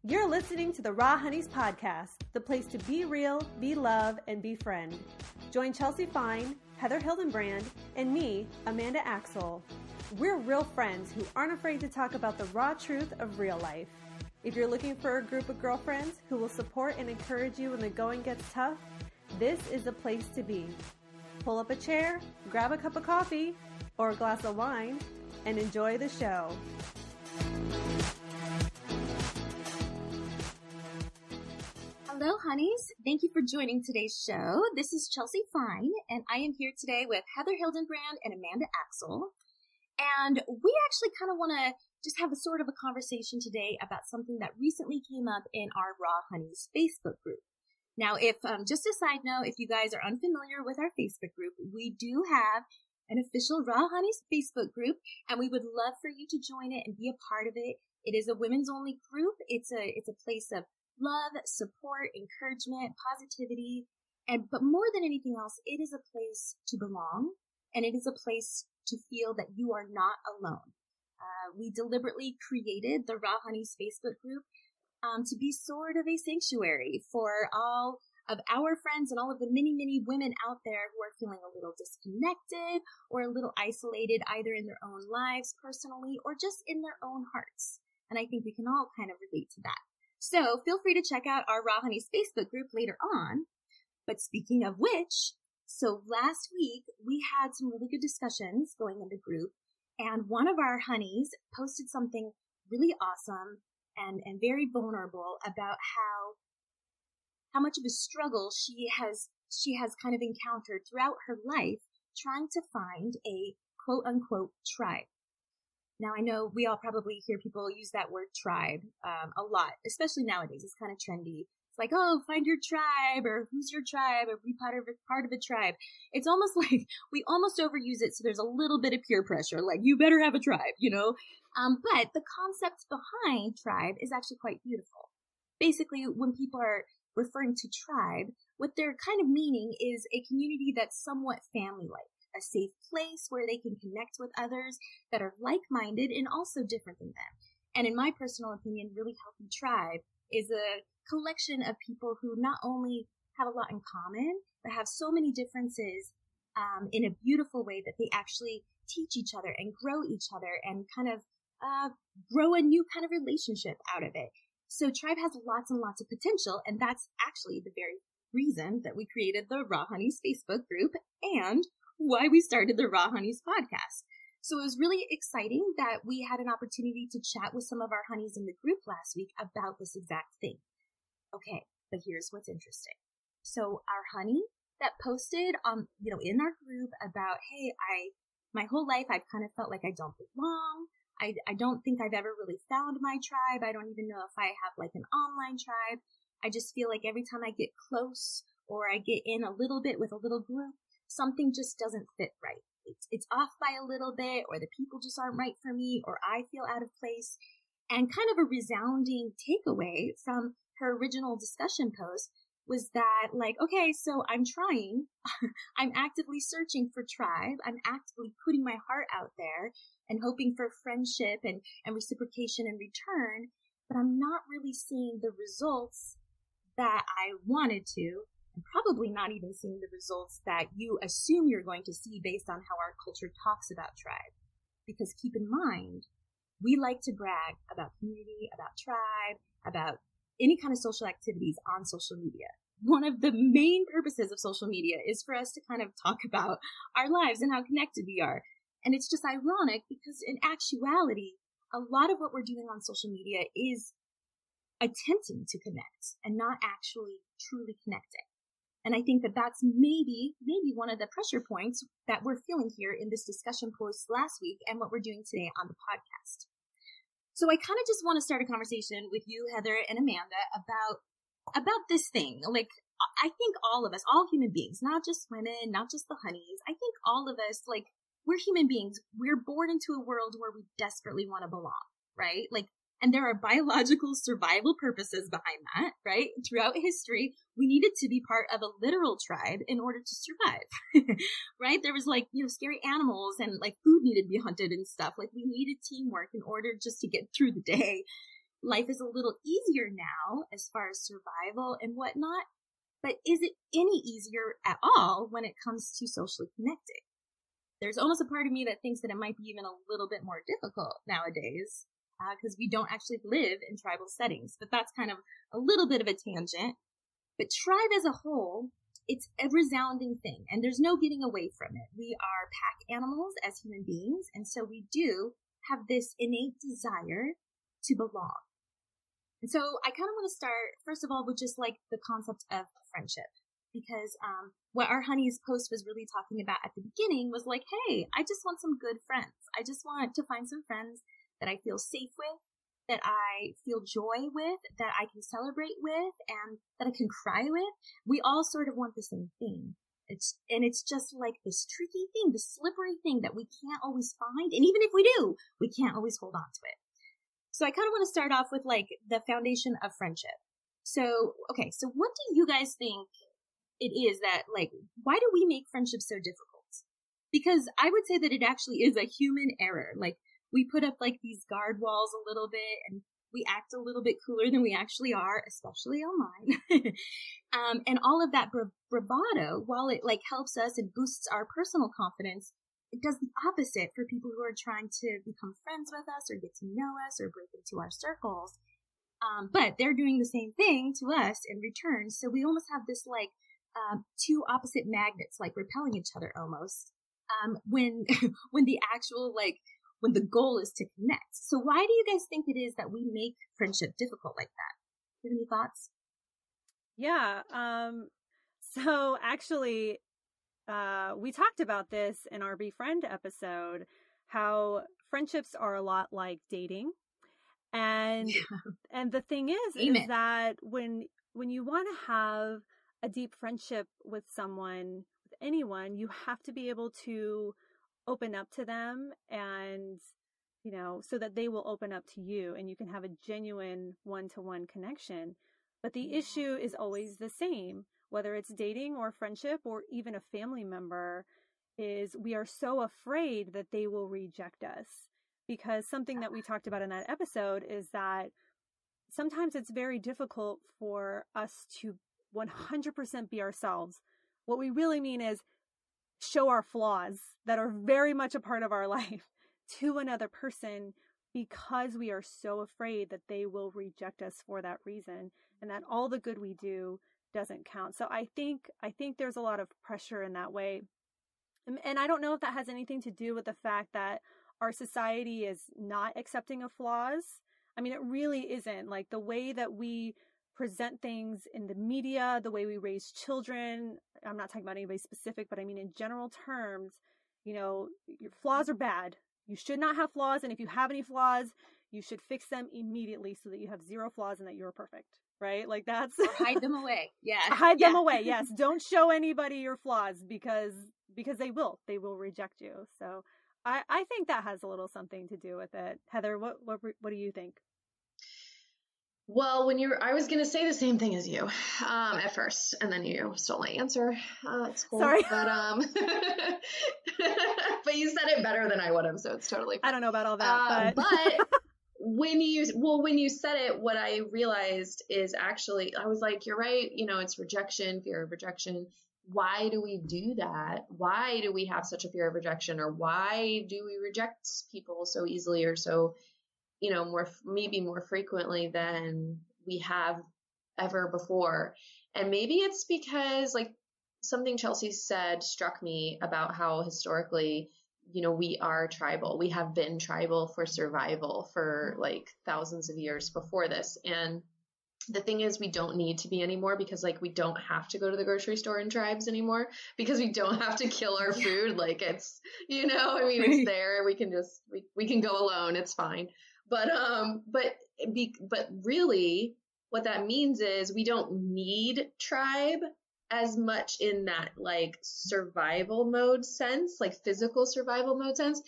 You're listening to the Raw Honeys podcast, the place to be real, be love, and be friend. Join Chelsea Fine, Heather Hildenbrand, and me, Amanda Axel. We're real friends who aren't afraid to talk about the raw truth of real life. If you're looking for a group of girlfriends who will support and encourage you when the going gets tough, this is the place to be. Pull up a chair, grab a cup of coffee or a glass of wine, and enjoy the show. Hello, honeys. Thank you for joining today's show. This is Chelsea Fine, and I am here today with Heather Hildenbrand and Amanda Axel. And we actually kind of want to just have a sort of a conversation today about something that recently came up in our Raw Honeys Facebook group. Now, if just a side note, if you guys are unfamiliar with our Facebook group, we do have an official Raw Honeys Facebook group, and we would love for you to join it and be a part of it. It is a women's only group. It's a place of love, support, encouragement, positivity, but more than anything else, it is a place to belong, and it is a place to feel that you are not alone. We deliberately created the Raw Honeys Facebook group to be sort of a sanctuary for all of our friends and all of the many, many women out there who are feeling a little disconnected or a little isolated, either in their own lives personally or just in their own hearts. And I think we can all kind of relate to that. So feel free to check out our Raw Honeys Facebook group later on. But speaking of which, so last week we had some really good discussions going in the group, and one of our honeys posted something really awesome and very vulnerable about how much of a struggle she has kind of encountered throughout her life trying to find a quote unquote tribe. Now, I know we all probably hear people use that word tribe a lot, especially nowadays. It's kind of trendy. It's like, oh, find your tribe, or who's your tribe, or be part of a tribe. It's almost like we almost overuse it, so there's a little bit of peer pressure, like you better have a tribe, you know? But the concept behind tribe is actually quite beautiful. Basically, when people are referring to tribe, what they're kind of meaning is a community that's somewhat family-like. A safe place where they can connect with others that are like-minded and also different than them. And in my personal opinion, really healthy tribe is a collection of people who not only have a lot in common, but have so many differences in a beautiful way that they actually teach each other and grow each other and kind of grow a new kind of relationship out of it. So tribe has lots and lots of potential, and that's actually the very reason that we created the Raw Honeys Facebook group and why we started the Raw Honeys podcast. So it was really exciting that we had an opportunity to chat with some of our honeys in the group last week about this exact thing. Okay, but here's what's interesting. So our honey that posted in our group about, hey, my whole life I've kind of felt like I don't belong. I don't think I've ever really found my tribe. I don't even know if I have like an online tribe. I just feel like every time I get close or I get in a little bit with a little group, something just doesn't fit right. It's off by a little bit, or the people just aren't right for me, or I feel out of place. And kind of a resounding takeaway from her original discussion post was that, like, okay, so I'm trying. I'm actively searching for tribe. I'm actively putting my heart out there and hoping for friendship and reciprocation in return, but I'm not really seeing the results that I wanted to. Probably not even seeing the results that you assume you're going to see based on how our culture talks about tribe. Because keep in mind, we like to brag about community, about tribe, about any kind of social activities on social media. One of the main purposes of social media is for us to kind of talk about our lives and how connected we are. And it's just ironic because in actuality, a lot of what we're doing on social media is attempting to connect and not actually truly connecting. And I think that that's maybe one of the pressure points that we're feeling here in this discussion post last week and what we're doing today on the podcast. So I kind of just want to start a conversation with you, Heather and Amanda, about this thing. Like, I think all of us, all human beings, not just women, not just the honeys, I think all of us, like, we're human beings. We're born into a world where we desperately want to belong, right? Like, And there are biological survival purposes behind that, right? Throughout history, we needed to be part of a literal tribe in order to survive, right? There was like, scary animals and like food needed to be hunted and stuff. Like we needed teamwork in order just to get through the day. Life is a little easier now as far as survival and whatnot, but is it any easier at all when it comes to socially connecting? There's almost a part of me that thinks that it might be even a little bit more difficult nowadays because we don't actually live in tribal settings. But that's kind of a little bit of a tangent. But tribe as a whole, it's a resounding thing, and there's no getting away from it. We are pack animals as human beings, and so we do have this innate desire to belong. And so I kind of want to start, first of all, with just like the concept of friendship. Because what our Honey's post was really talking about at the beginning was like, hey, I just want some good friends. I just want to find some friends that I feel safe with, that I feel joy with, that I can celebrate with, and that I can cry with. We all sort of want the same thing. It's just like this tricky thing, this slippery thing that we can't always find. And even if we do, we can't always hold on to it. So I kind of want to start off with like the foundation of friendship. So, okay, so what do you guys think it is that, like, why do we make friendship so difficult? Because I would say that it actually is a human error. Like, we put up like these guard walls a little bit and we act a little bit cooler than we actually are, especially online. And all of that bravado, while it like helps us and boosts our personal confidence, it does the opposite for people who are trying to become friends with us or get to know us or break into our circles. But they're doing the same thing to us in return. So we almost have this like two opposite magnets like repelling each other almost. When the actual like when the goal is to connect. So why do you guys think it is that we make friendship difficult like that? Do you have any thoughts? Yeah. So actually, we talked about this in our Befriend episode, how friendships are a lot like dating. And the thing is that when you want to have a deep friendship with someone, with anyone, you have to be able to open up to them and, so that they will open up to you and you can have a genuine one-to-one connection. But the issue is always the same, whether it's dating or friendship or even a family member, is we are so afraid that they will reject us. Because something that we talked about in that episode is that sometimes it's very difficult for us to 100% be ourselves. What we really mean is show our flaws that are very much a part of our life to another person because we are so afraid that they will reject us for that reason and that all the good we do doesn't count. So I think there's a lot of pressure in that way. And I don't know if that has anything to do with the fact that our society is not accepting of flaws. I mean, it really isn't. Like the way that we present things in the media, the way we raise children, I'm not talking about anybody specific, but I mean in general terms, your flaws are bad. You should not have flaws. And if you have any flaws, you should fix them immediately so that you have zero flaws and that you're perfect. Right? Like that's... Or hide them away. Yeah. Hide them away. Yes. Don't show anybody your flaws because they will reject you. So I think that has a little something to do with it. Heather, what do you think? Well, I was going to say the same thing as you at first, and then you stole my answer. It's cool. Sorry. But, but you said it better than I would have, so it's totally fine. I don't know about all that. But when you said it, what I realized is actually, I was like, you're right. It's rejection, fear of rejection. Why do we do that? Why do we have such a fear of rejection? Or why do we reject people so easily or so, maybe more frequently than we have ever before? And maybe it's because like something Chelsea said struck me about how historically, we are tribal. We have been tribal for survival for like thousands of years before this. And the thing is, we don't need to be anymore because like we don't have to go to the grocery store in tribes anymore because we don't have to kill our food. Like it's, it's there. We can just, we can go alone. It's fine. But really what that means is we don't need tribe as much in that like survival mode sense, like physical survival mode sense.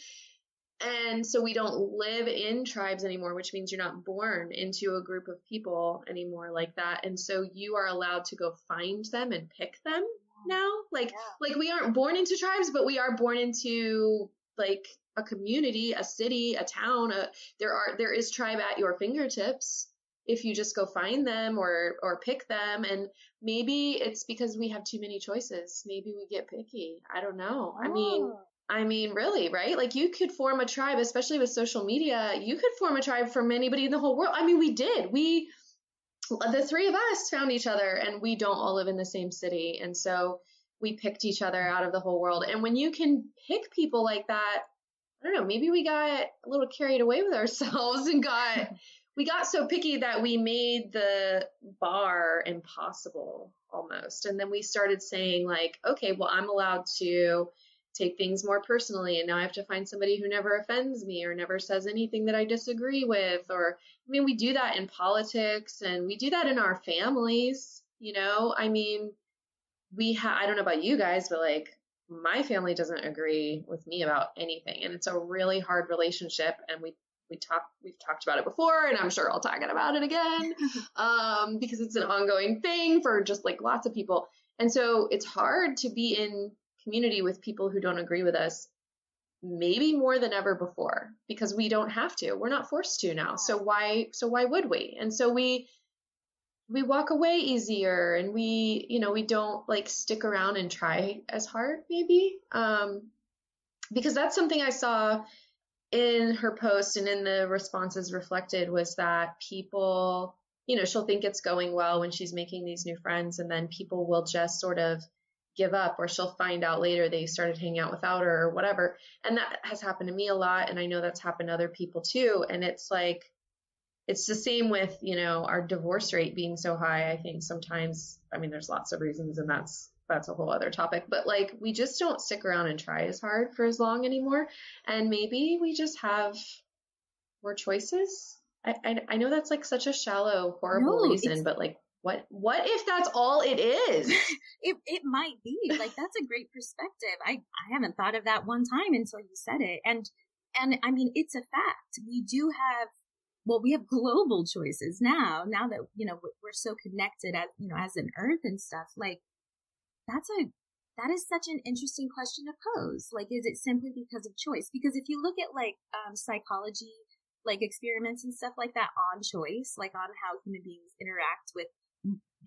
And so we don't live in tribes anymore, which means you're not born into a group of people anymore like that. And so you are allowed to go find them and pick them now. Like we aren't born into tribes, but we are born into like a community, a city, a town. There is tribe at your fingertips if you just go find them or pick them. And maybe it's because we have too many choices. Maybe we get picky. I don't know. I mean, really, right? Like you could form a tribe, especially with social media. You could form a tribe from anybody in the whole world. I mean, we did. The three of us found each other, and we don't all live in the same city. And so we picked each other out of the whole world. And when you can pick people like that, I don't know, maybe we got a little carried away with ourselves and we got so picky that we made the bar impossible almost. And then we started saying like, okay, well, I'm allowed to take things more personally, and now I have to find somebody who never offends me or never says anything that I disagree with. Or, I mean, we do that in politics, and we do that in our families, you know. I mean, I don't know about you guys, but like my family doesn't agree with me about anything, and it's a really hard relationship. And we've talked about it before, and I'm sure I'll talk about it again, because it's an ongoing thing for just like lots of people. And so it's hard to be in community with people who don't agree with us, maybe more than ever before, because we don't have to. We're not forced to now. So why would we? And so we walk away easier, and we don't like stick around and try as hard, maybe. Because that's something I saw in her post and in the responses reflected, was that people, she'll think it's going well when she's making these new friends, and then people will just sort of give up, or she'll find out later they started hanging out without her or whatever. And that has happened to me a lot. And I know that's happened to other people too. And it's like, it's the same with, our divorce rate being so high. I think sometimes, I mean, there's lots of reasons, and that's a whole other topic, but like, we just don't stick around and try as hard for as long anymore. And maybe we just have more choices. I know that's like such a shallow, horrible reason, but like, what if that's all it is? It might be. Like, that's a great perspective. I haven't thought of that one time until you said it. And I mean, it's a fact. We have global choices now that, we're so connected as an earth and stuff. Like, that is such an interesting question to pose. Like, is it simply because of choice? Because if you look at like psychology, like experiments and stuff like that on choice, like on how human beings interact with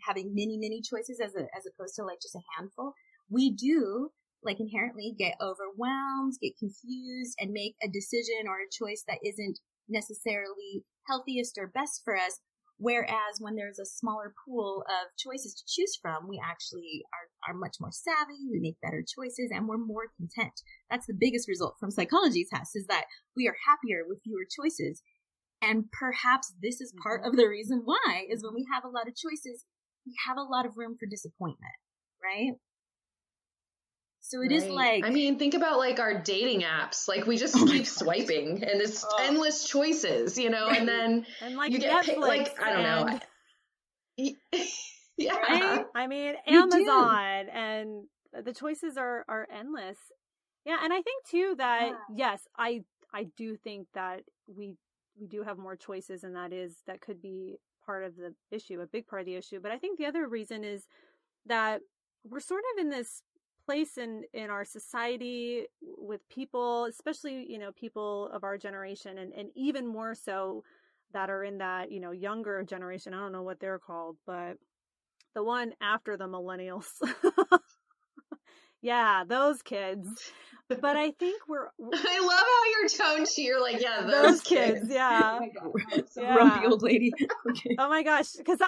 having many, many choices as opposed to like just a handful, we do like inherently get overwhelmed, get confused, and make a decision or a choice that isn't necessarily healthiest or best for us. Whereas when there's a smaller pool of choices to choose from, we actually are much more savvy, we make better choices, and we're more content. That's the biggest result from psychology tests, is that we are happier with fewer choices. And perhaps this is part of the reason why, is when we have a lot of choices, we have a lot of room for disappointment, right? So it is like, I mean, think about like our dating apps. Like, we just keep swiping, and it's endless choices, and then and like you get Netflix, like, I don't know. Yeah. Right? I mean, Amazon, and the choices are endless. Yeah. And I think too that, yes, I do think that we do have more choices, and that could be part of the issue, a big part of the issue. But I think the other reason is that we're sort of in this place in our society with people, especially, people of our generation, and even more so that are in that, younger generation. I don't know what they're called, but the one after the millennials. Yeah, those kids. But I think I love how your tone, you're like, yeah, those kids. Yeah. Oh my God, so grumpy old lady. Okay. Oh my gosh. Because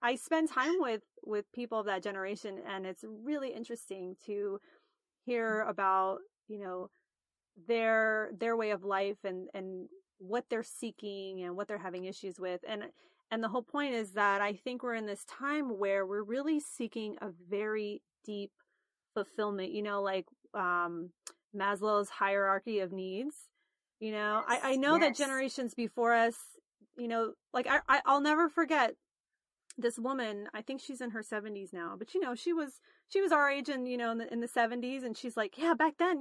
I spend time with people of that generation, and it's really interesting to hear about, their way of life and what they're seeking and what they're having issues with. And the whole point is that I think we're in this time where we're really seeking a very deep fulfillment, like Maslow's hierarchy of needs. I know that generations before us, like I'll never forget this woman. I think she's in her 70s now, but she was our age, and in the 70s, and she's like, yeah, back then,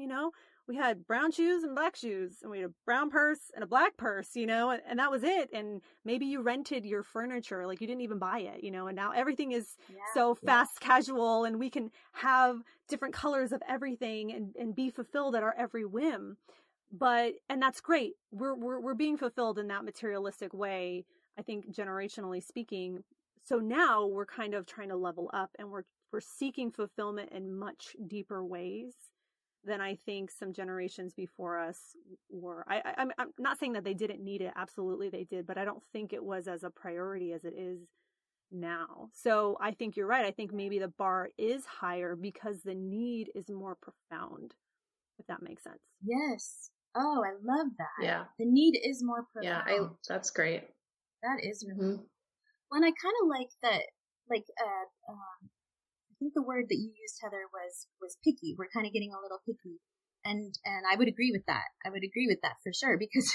we had brown shoes and black shoes, and we had a brown purse and a black purse, and that was it. And maybe you rented your furniture, like you didn't even buy it, and now everything is so fast casual, and we can have different colors of everything and be fulfilled at our every whim. And that's great. We're being fulfilled in that materialistic way, I think, generationally speaking. So now we're kind of trying to level up, and we're seeking fulfillment in much deeper ways than I think some generations before us were. I'm not saying that they didn't need it. Absolutely they did, but I don't think it was as a priority as it is now. So I think you're right. I think maybe the bar is higher because the need is more profound, if that makes sense. Yes. Oh, I love that. Yeah. The need is more profound. Yeah, that's great. That is really cool. Well, and I kind of like that, like, I think the word that you used, Heather, was picky. We're kind of getting a little picky. And I would agree with that. I would agree with that for sure. Because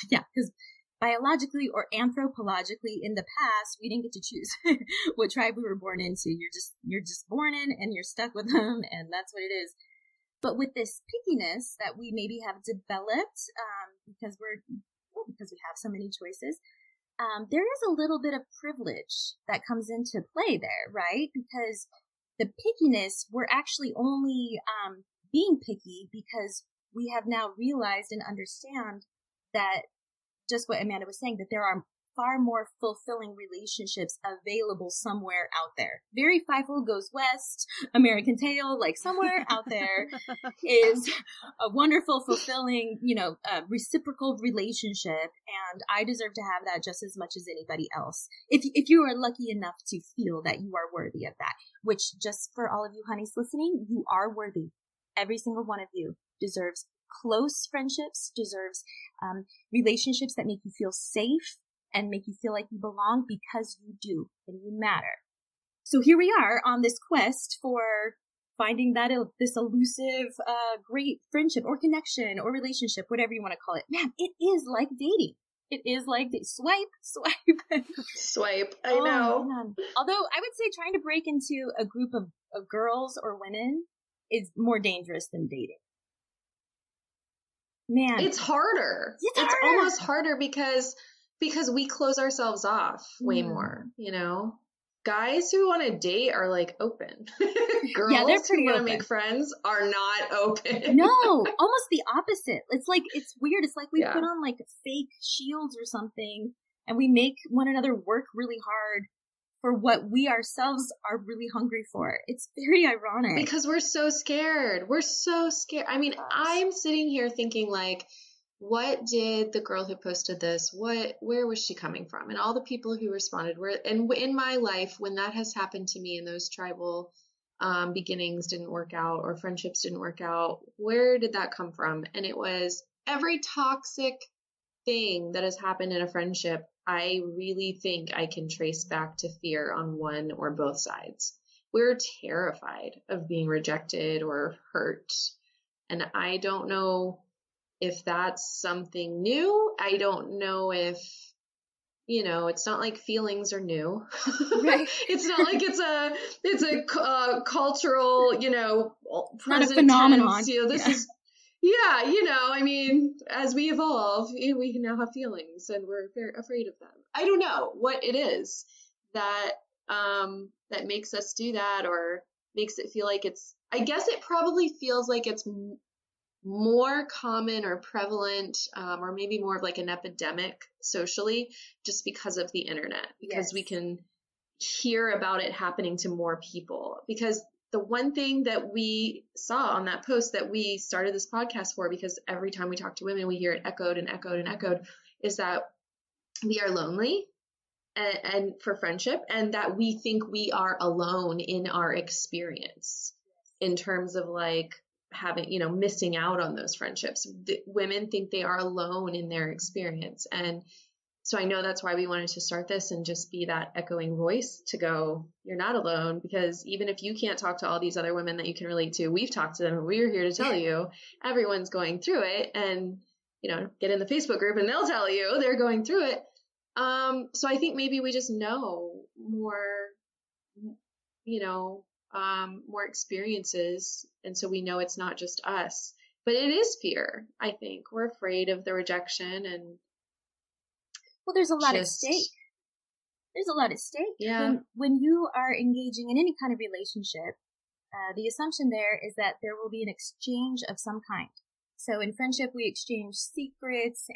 biologically or anthropologically in the past, we didn't get to choose what tribe we were born into. You're just born in and you're stuck with them, and that's what it is. But with this pickiness that we maybe have developed, because we have so many choices, there is a little bit of privilege that comes into play there, right? Because the pickiness, we're actually only being picky because we have now realized and understand that, just what Amanda was saying, that there are far more fulfilling relationships available somewhere out there. Very Fievel Goes West, American Tail, like somewhere out there is a wonderful, fulfilling, reciprocal relationship. And I deserve to have that just as much as anybody else. If you are lucky enough to feel that you are worthy of that, which, just for all of you honeys listening, you are worthy. Every single one of you deserves close friendships, deserves relationships that make you feel safe and make you feel like you belong, because you do, and you matter. So here we are on this quest for finding this elusive, great friendship or connection or relationship, whatever you want to call it. Man, it is like dating. It is like swipe. Swipe. I know. Man. Although I would say trying to break into a group of girls or women is more dangerous than dating. Man, it's harder. It's almost harder because we close ourselves off way more, Guys who want to date are like open. Girls who want to make friends are not open. No, almost the opposite. It's weird. It's like we put on like fake shields or something, and we make one another work really hard for what we ourselves are really hungry for. It's very ironic. Because we're so scared. I mean, I'm sitting here thinking like, what did the girl who posted this, where was she coming from? And all the people who responded and in my life, when that has happened to me and those tribal beginnings didn't work out or friendships didn't work out, where did that come from? And it was every toxic thing that has happened in a friendship, I really think I can trace back to fear on one or both sides. We're terrified of being rejected or hurt. And I don't know if that's something new. I don't know if, it's not like feelings are new. Right. It's not like it's a cultural, not a phenomenon. This is, I mean, as we evolve, we now have feelings and we're very afraid of them. I don't know what it is that makes us do that or makes it feel like I guess it probably feels like it's more common or prevalent, or maybe more of like an epidemic socially, just because of the internet, because we can hear about it happening to more people. Because the one thing that we saw on that post that we started this podcast for, because every time we talk to women, we hear it echoed and echoed and echoed, is that we are lonely and for friendship, and that we think we are alone in our experience in terms of like having, missing out on those friendships. Women think they are alone in their experience. And so I know that's why we wanted to start this and just be that echoing voice to go, you're not alone, because even if you can't talk to all these other women that you can relate to, we've talked to them and we're here to tell you everyone's going through it. And, get in the Facebook group and they'll tell you they're going through it. So I think maybe we just know more, more experiences. And so we know it's not just us. But it is fear, I think. We're afraid of the rejection and well, there's a lot at stake. There's a lot at stake. Yeah. When you are engaging in any kind of relationship, the assumption there is that there will be an exchange of some kind. So in friendship, we exchange secrets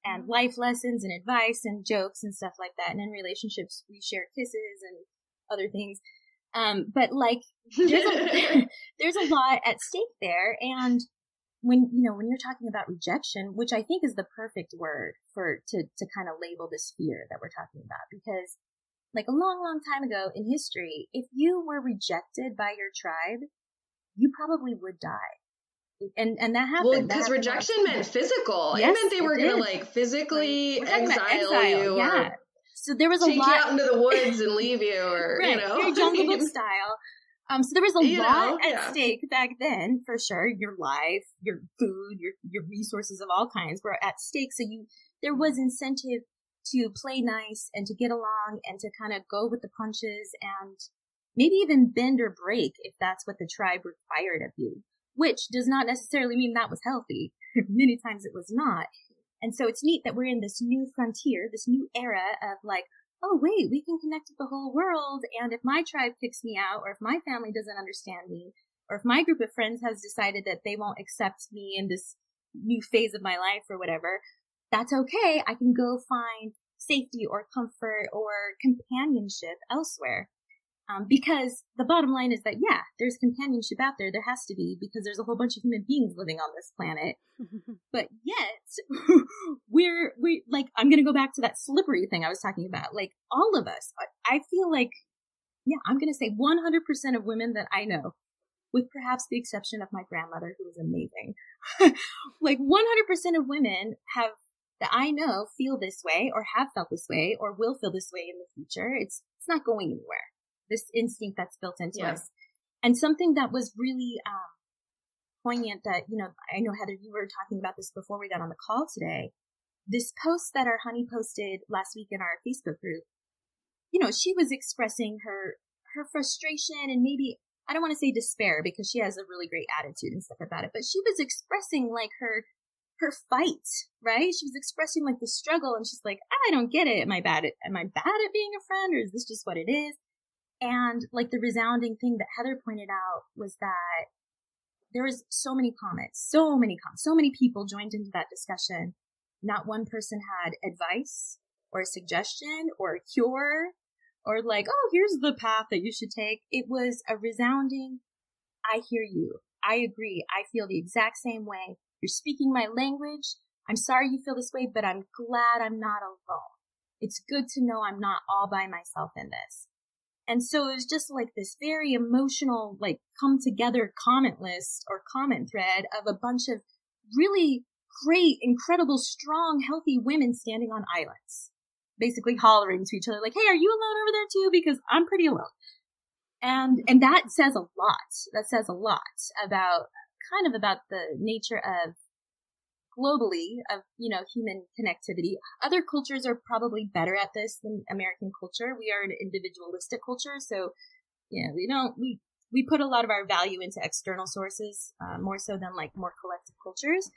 and life lessons and advice and jokes and stuff like that. And in relationships, we share kisses and other things. But like, there's a lot at stake there. And when you're talking about rejection, which I think is the perfect word to kind of label this fear that we're talking about, because like a long, long time ago in history, if you were rejected by your tribe, you probably would die. And that happened. Well, because rejection meant physical. Yes, it meant they were going to like physically exile you. Yeah. Or so there was a take lot. you out into the woods and leave you, or, right, very Jungle Book style. So there was a lot at stake back then, for sure. Your life, your food, your resources of all kinds were at stake. So there was incentive to play nice and to get along and to kind of go with the punches and maybe even bend or break if that's what the tribe required of you, which does not necessarily mean that was healthy. Many times it was not. And so it's neat that we're in this new frontier, this new era of like, oh, wait, we can connect with the whole world. And if my tribe kicks me out, or if my family doesn't understand me, or if my group of friends has decided that they won't accept me in this new phase of my life or whatever, that's okay. I can go find safety or comfort or companionship elsewhere. Because the bottom line is that, yeah, there's companionship out there. There has to be, because there's a whole bunch of human beings living on this planet. But yet, we're like, I'm going to go back to that slippery thing I was talking about. Like, all of us, I feel like, yeah, I'm going to say 100% of women that I know, with perhaps the exception of my grandmother, who was amazing. Like, 100% of women that I know feel this way, or have felt this way, or will feel this way in the future. It's not going anywhere. This instinct that's built into us. And something that was really poignant that, I know, Heather, you were talking about this before we got on the call today. This post that our honey posted last week in our Facebook group, she was expressing her frustration and maybe, I don't want to say despair because she has a really great attitude and stuff about it, but she was expressing like her fight, right? She was expressing like the struggle, and she's like, I don't get it. Am I bad at being a friend, or is this just what it is? And like the resounding thing that Heather pointed out was that there was so many comments, so many people joined into that discussion. Not one person had advice or a suggestion or a cure or like, oh, here's the path that you should take. It was a resounding, I hear you. I agree. I feel the exact same way. You're speaking my language. I'm sorry you feel this way, but I'm glad I'm not alone. It's good to know I'm not all by myself in this. And so it was just like this very emotional, like, come together comment list or comment thread of a bunch of really great, incredible, strong, healthy women standing on islands, basically hollering to each other like, hey, are you alone over there too? Because I'm pretty alone. And that says a lot. That says a lot about the nature of globally of, human connectivity. Other cultures are probably better at this than American culture. We are an individualistic culture. So, we put a lot of our value into external sources, more so than like more collective cultures.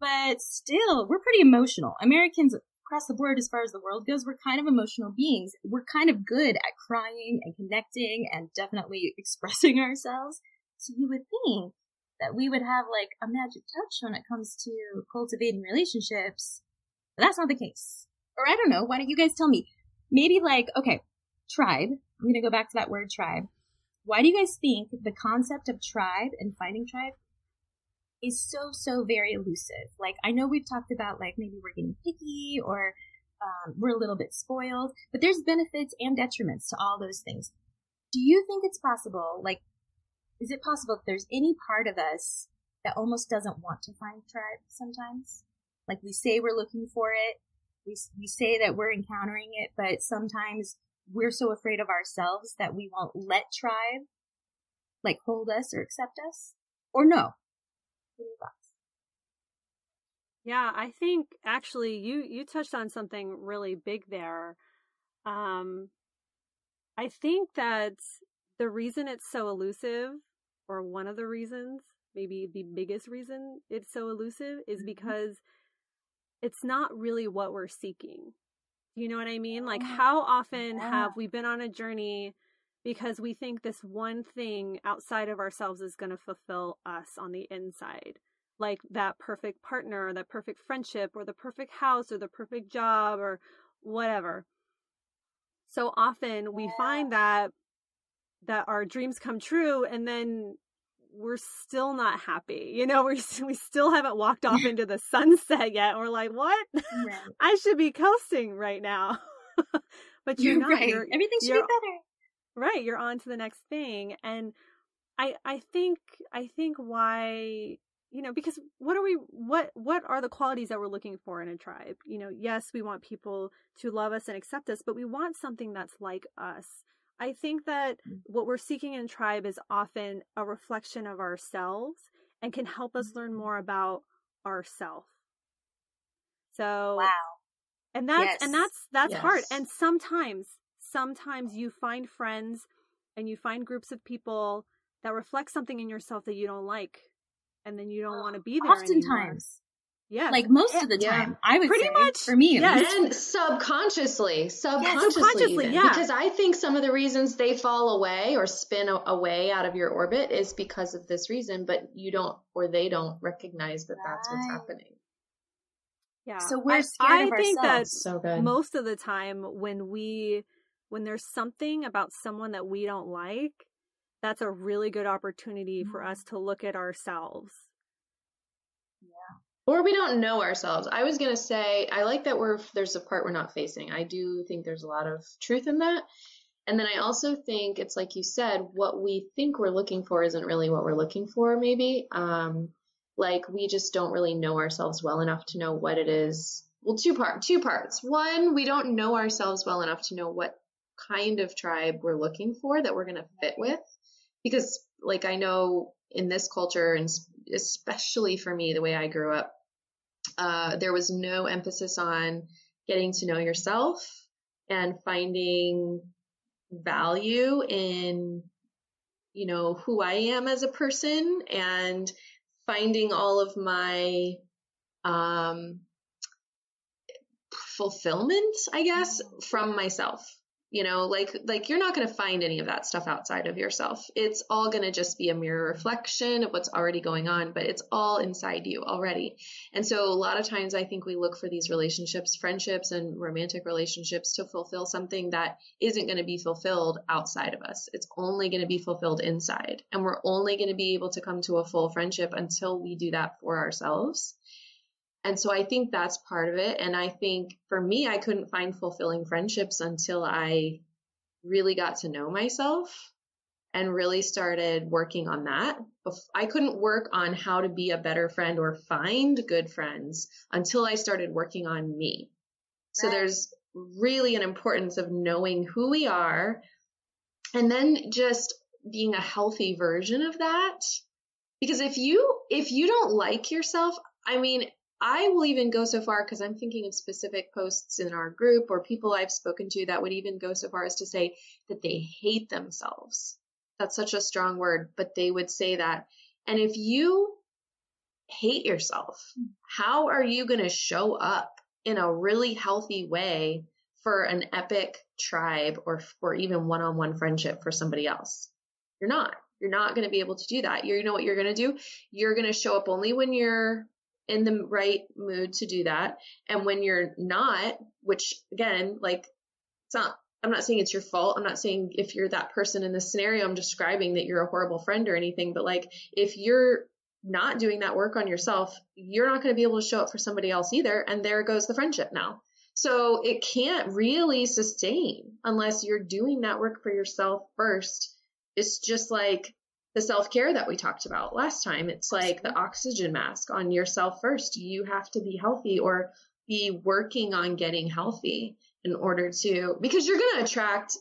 But still, we're pretty emotional. Americans across the board, as far as the world goes, we're kind of emotional beings. We're kind of good at crying and connecting and definitely expressing ourselves. So you would think that we would have like a magic touch when it comes to cultivating relationships. But that's not the case. Or I don't know. Why don't you guys tell me? Maybe like, okay, tribe. I'm going to go back to that word tribe. Why do you guys think the concept of tribe and finding tribe is so very elusive? Like, I know we've talked about like maybe we're getting picky or we're a little bit spoiled, but there's benefits and detriments to all those things. Do you think it's possible, like, is it possible that there's any part of us that almost doesn't want to find tribe sometimes? Like we say we're looking for it. We say that we're encountering it, but sometimes we're so afraid of ourselves that we won't let tribe like hold us or accept us, or no? What are your thoughts? Yeah, I think actually you touched on something really big there. I think that the reason it's so elusive, or one of the reasons maybe the biggest reason it's so elusive is because it's not really what we're seeking. You know what I mean? Like, how often have we been on a journey because we think this one thing outside of ourselves is going to fulfill us on the inside? Like that perfect partner, or that perfect friendship, or the perfect house, or the perfect job, or whatever. So often we find that our dreams come true, and then we're still not happy. You know, we still haven't walked off into the sunset yet. We're like, what? Right. I should be coasting right now. But you're not. Right. Everything should be better. Right. You're on to the next thing. And I think why, you know, because what are the qualities that we're looking for in a tribe? You know, yes, we want people to love us and accept us, but we want something that's like us. I think that what we're seeking in tribe is often a reflection of ourselves and can help us learn more about ourselves. So, wow. And that's hard. And sometimes you find friends and you find groups of people that reflect something in yourself that you don't like, and then you don't want to be there anymore. Yeah, like most of the time, I would pretty say, much for me. And subconsciously, even. Yeah. Because I think some of the reasons they fall away or spin away out of your orbit is because of this reason, but they don't recognize that that's what's happening. Yeah. So we're scared of ourselves. I think that so good. Most of the time when there's something about someone that we don't like, that's a really good opportunity for us to look at ourselves. Yeah. Or we don't know ourselves. I was going to say, I like that there's a part we're not facing. I do think there's a lot of truth in that. And then I also think it's like you said, what we think we're looking for isn't really what we're looking for, maybe. Like we just don't really know ourselves well enough to know what it is. Well, two parts. One, we don't know ourselves well enough to know what kind of tribe we're looking for that we're going to fit with. Because like I know in this culture, and especially for me, the way I grew up, there was no emphasis on getting to know yourself and finding value in, you know, who I am as a person, and finding all of my fulfillment, I guess, from myself. You know, like you're not going to find any of that stuff outside of yourself. It's all going to just be a mirror reflection of what's already going on, but it's all inside you already. And so a lot of times I think we look for these relationships, friendships and romantic relationships to fulfill something that isn't going to be fulfilled outside of us. It's only going to be fulfilled inside. And we're only going to be able to come to a full friendship until we do that for ourselves. And so I think that's part of it. And I think for me, I couldn't find fulfilling friendships until I really got to know myself and really started working on that. I couldn't work on how to be a better friend or find good friends until I started working on me. So there's really an importance of knowing who we are and then just being a healthy version of that. Because if you don't like yourself, I mean, I will even go so far, because I'm thinking of specific posts in our group or people I've spoken to that would even go so far as to say that they hate themselves. That's such a strong word, but they would say that. And if you hate yourself, how are you going to show up in a really healthy way for an epic tribe or for even one-on-one friendship for somebody else? You're not going to be able to do that. You know what you're going to do? You're going to show up only when you're in the right mood to do that. And when you're not, which again, like I'm not saying it's your fault. I'm not saying if you're that person in this scenario, I'm describing that you're a horrible friend or anything, but like, if you're not doing that work on yourself, you're not going to be able to show up for somebody else either. And there goes the friendship now. So it can't really sustain unless you're doing that work for yourself first. It's just like the self-care that we talked about last time. It's like the oxygen mask on yourself first. You have to be healthy or be working on getting healthy in order to, because you're going to attracts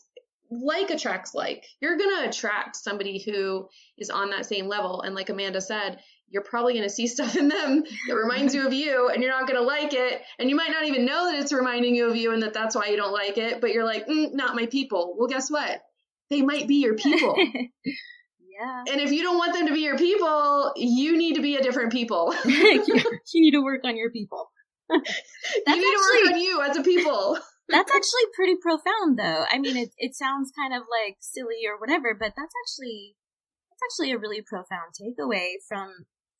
like. You're going to attract somebody who is on that same level. And like Amanda said, you're probably going to see stuff in them that reminds you of you, and you're not going to like it. And you might not even know that it's reminding you of you and that that's why you don't like it. But you're like, not my people. Well, guess what? They might be your people. Yeah. And if you don't want them to be your people, you need to be a different people. You need to work on your people. You need to work on you as a people. That's actually pretty profound, though. I mean, it sounds kind of like silly or whatever, but that's actually a really profound takeaway from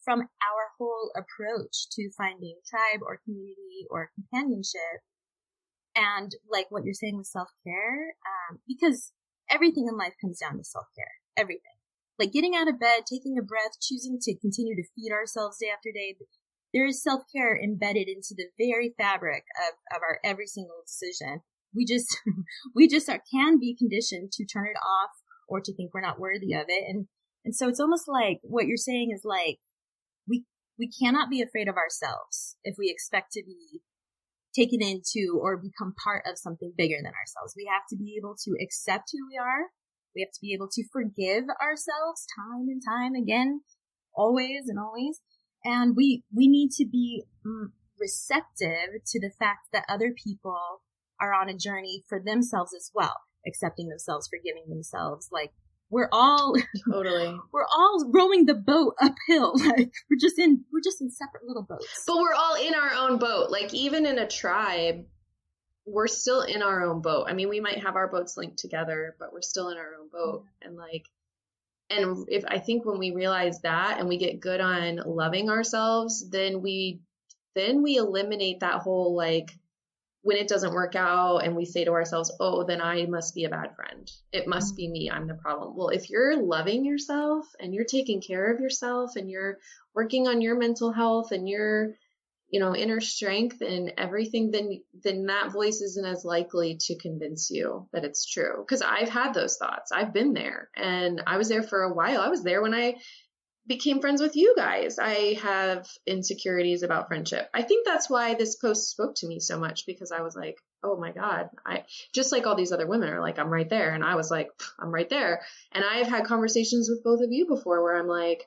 our whole approach to finding tribe or community or companionship. And like what you're saying with self-care, because everything in life comes down to self-care. Everything. Like getting out of bed, taking a breath, choosing to continue to feed ourselves day after day. There is self-care embedded into the very fabric of our every single decision. We just can be conditioned to turn it off or to think we're not worthy of it. And so it's almost like what you're saying is like, we cannot be afraid of ourselves if we expect to be taken into or become part of something bigger than ourselves. We have to be able to accept who we are. We have to be able to forgive ourselves time and time again, always and always. And we need to be receptive to the fact that other people are on a journey for themselves as well, accepting themselves, forgiving themselves. Like we're all rowing the boat uphill. Like we're just in separate little boats. But we're all in our own boat. Like even in a tribe, we're still in our own boat. I mean, we might have our boats linked together, but we're still in our own boat. And if I think when we realize that and we get good on loving ourselves, then we eliminate that whole, like, when it doesn't work out and we say to ourselves, oh, then I must be a bad friend. It must be me. I'm the problem. Well, if you're loving yourself and you're taking care of yourself and you're working on your mental health and your, inner strength and everything, then that voice isn't as likely to convince you that it's true. Because I've had those thoughts. I've been there and I was there for a while. I was there when I became friends with you guys. I have insecurities about friendship. I think that's why this post spoke to me so much, because I was like, oh my God, I just like all these other women are like, I'm right there. And I was like, I'm right there. And I've had conversations with both of you before where I'm like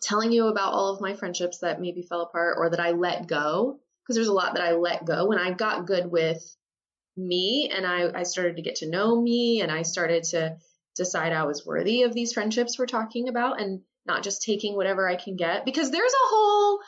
telling you about all of my friendships that maybe fell apart or that I let go. Because there's a lot that I let go when I got good with me and I started to get to know me and I started to decide I was worthy of these friendships we're talking about and not just taking whatever I can get, because there's a whole,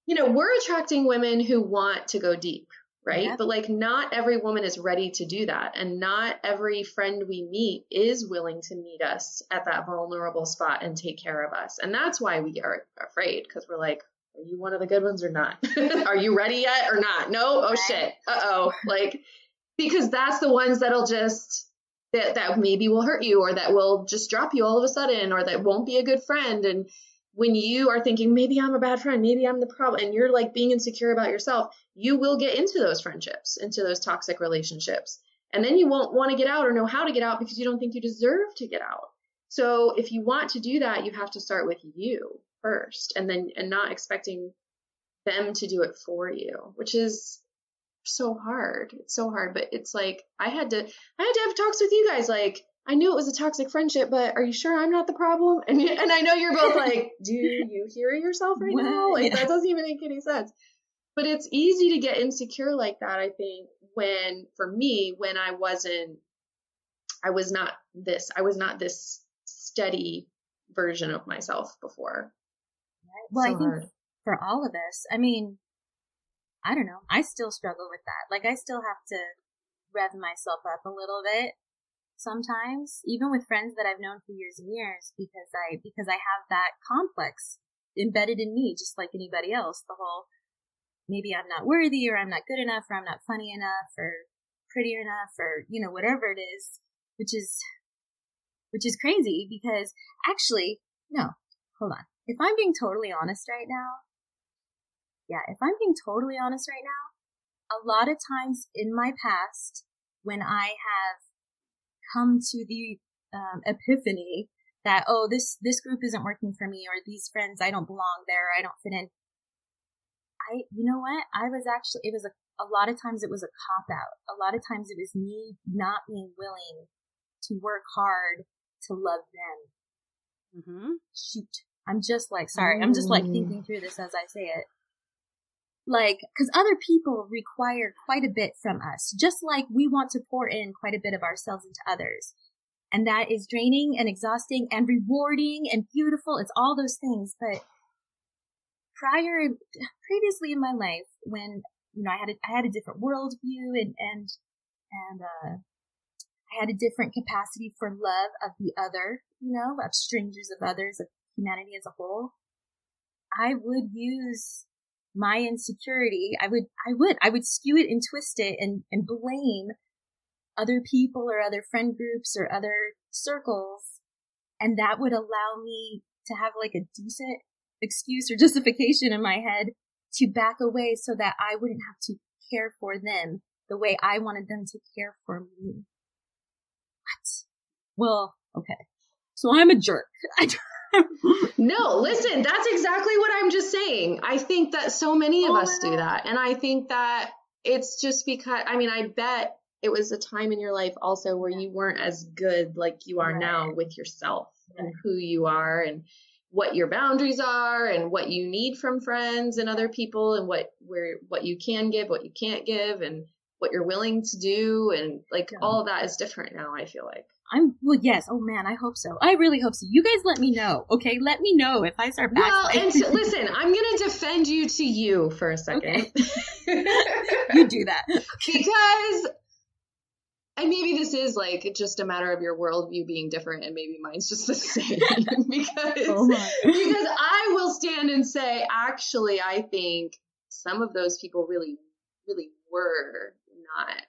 we're attracting women who want to go deep, right? Yep. But like not every woman is ready to do that. And not every friend we meet is willing to meet us at that vulnerable spot and take care of us. And that's why we are afraid, because we're like, are you one of the good ones or not? Are you ready yet or not? No? Oh shit. Uh-oh. Like, because that's the ones that'll just, that maybe will hurt you or that will just drop you all of a sudden or that won't be a good friend. And when you are thinking, maybe I'm a bad friend, maybe I'm the problem, and you're like being insecure about yourself, you will get into those friendships, into those toxic relationships. And then you won't want to get out or know how to get out because you don't think you deserve to get out. So if you want to do that, you have to start with you first and not expecting them to do it for you, which is so hard. It's so hard, but it's like I had to have talks with you guys. Like I knew it was a toxic friendship, but are you sure I'm not the problem? And I know you're both like, do you hear yourself right now? Like that doesn't even make any sense. But it's easy to get insecure like that. I think when I was not this steady version of myself before. Well, so I think hard. For all of us, I mean, I don't know. I still struggle with that. Like I still have to rev myself up a little bit sometimes, even with friends that I've known for years and years, because I have that complex embedded in me, just like anybody else. The whole, maybe I'm not worthy or I'm not good enough or I'm not funny enough or pretty enough or, whatever it is, which is crazy because actually, no, hold on. If I'm being totally honest right now, a lot of times in my past, when I have come to the epiphany that, oh, this group isn't working for me, or these friends, I don't belong there, I don't fit in. You know what? A lot of times it was a cop out. A lot of times it was me not being willing to work hard to love them. Mm-hmm. Shoot. I'm just like thinking through this as I say it. Like, because other people require quite a bit from us, just like we want to pour in quite a bit of ourselves into others. And that is draining and exhausting and rewarding and beautiful. It's all those things. But previously in my life, when, I had a different worldview and I had a different capacity for love of the other, of strangers, of others, of humanity as a whole, I would use my insecurity. I would skew it and twist it and blame other people or other friend groups or other circles. And that would allow me to have like a decent excuse or justification in my head to back away so that I wouldn't have to care for them the way I wanted them to care for me. What? Well, okay. So I'm a jerk. No, listen, that's exactly what I'm just saying. I think that so many of us do that. And I think that it's just because, I bet it was a time in your life also where you weren't as good like you are now with yourself and who you are and what your boundaries are and what you need from friends and other people and what you can give, what you can't give, and what you're willing to do. And all of that is different now, I feel like. Well, yes. Oh man, I hope so. I really hope so. You guys let me know. Okay. Let me know if I start backsliding. Well, and so, listen, I'm going to defend you to you for a second. Okay. You do that. Because, and maybe this is just a matter of your worldview being different and maybe mine's just the same because I will stand and say, actually, I think some of those people really, really were not,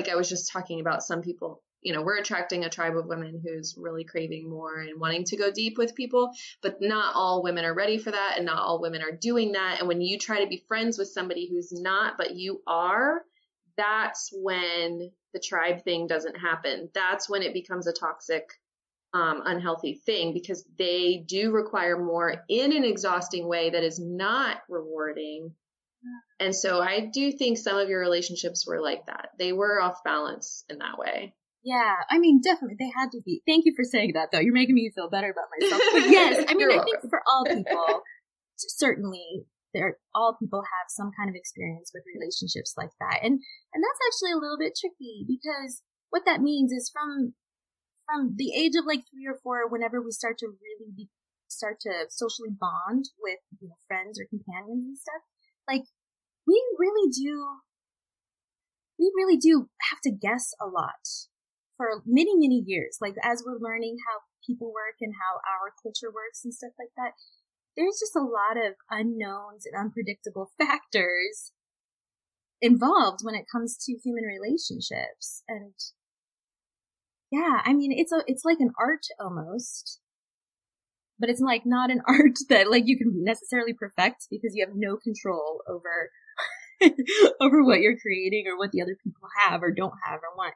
I was just talking about some people, we're attracting a tribe of women who's really craving more and wanting to go deep with people, but not all women are ready for that and not all women are doing that. And when you try to be friends with somebody who's not, but you are, that's when the tribe thing doesn't happen. That's when it becomes a toxic, unhealthy thing because they do require more in an exhausting way that is not rewarding. And so I do think some of your relationships were like that. They were off balance in that way. Yeah, definitely. They had to be. Thank you for saying that, though. You're making me feel better about myself. But yes, I think for all people, certainly, all people have some kind of experience with relationships like that. And that's actually a little bit tricky because what that means is from the age of 3 or 4, whenever we start to really start to socially bond with friends or companions and stuff, we really do have to guess a lot for many, many years. As we're learning how people work and how our culture works and stuff like that, there's just a lot of unknowns and unpredictable factors involved when it comes to human relationships. And yeah, it's like an art almost, but it's not an art that you can necessarily perfect because you have no control over over what you're creating or what the other people have or don't have or want.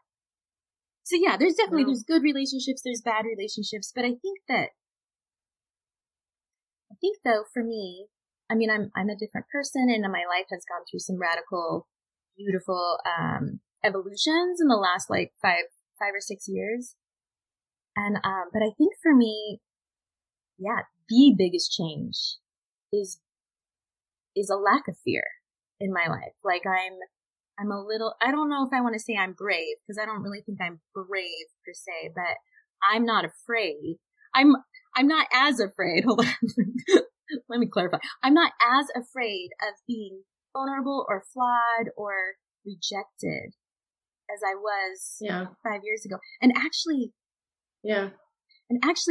So yeah, there's there's good relationships, there's bad relationships, but I think though for me, I'm a different person and my life has gone through some radical, beautiful, evolutions in the last 5 or 6 years. And, but I think for me, yeah, the biggest change is a lack of fear in my life. I'm a little, I don't know if I want to say I'm brave because I don't really think I'm brave per se, but I'm not afraid. I'm not as afraid. Hold on. Let me clarify. I'm not as afraid of being vulnerable or flawed or rejected as I was 5 years ago. And actually,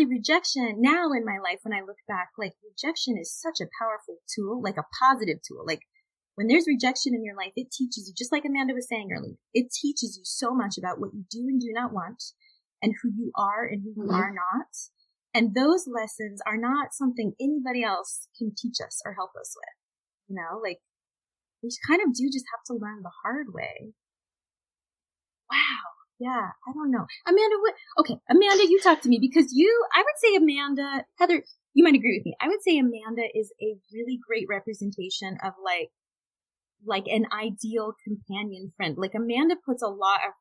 rejection now in my life, when I look back, rejection is such a powerful tool, a positive tool. When there's rejection in your life, it teaches you, just like Amanda was saying earlier, it teaches you so much about what you do and do not want and who you are and who you are not. And those lessons are not something anybody else can teach us or help us with. We kind of do just have to learn the hard way. Wow. Yeah. I don't know. Amanda, you talk to me because I would say Amanda, Heather, you might agree with me. I would say Amanda is a really great representation of an ideal companion friend. Amanda puts a lot of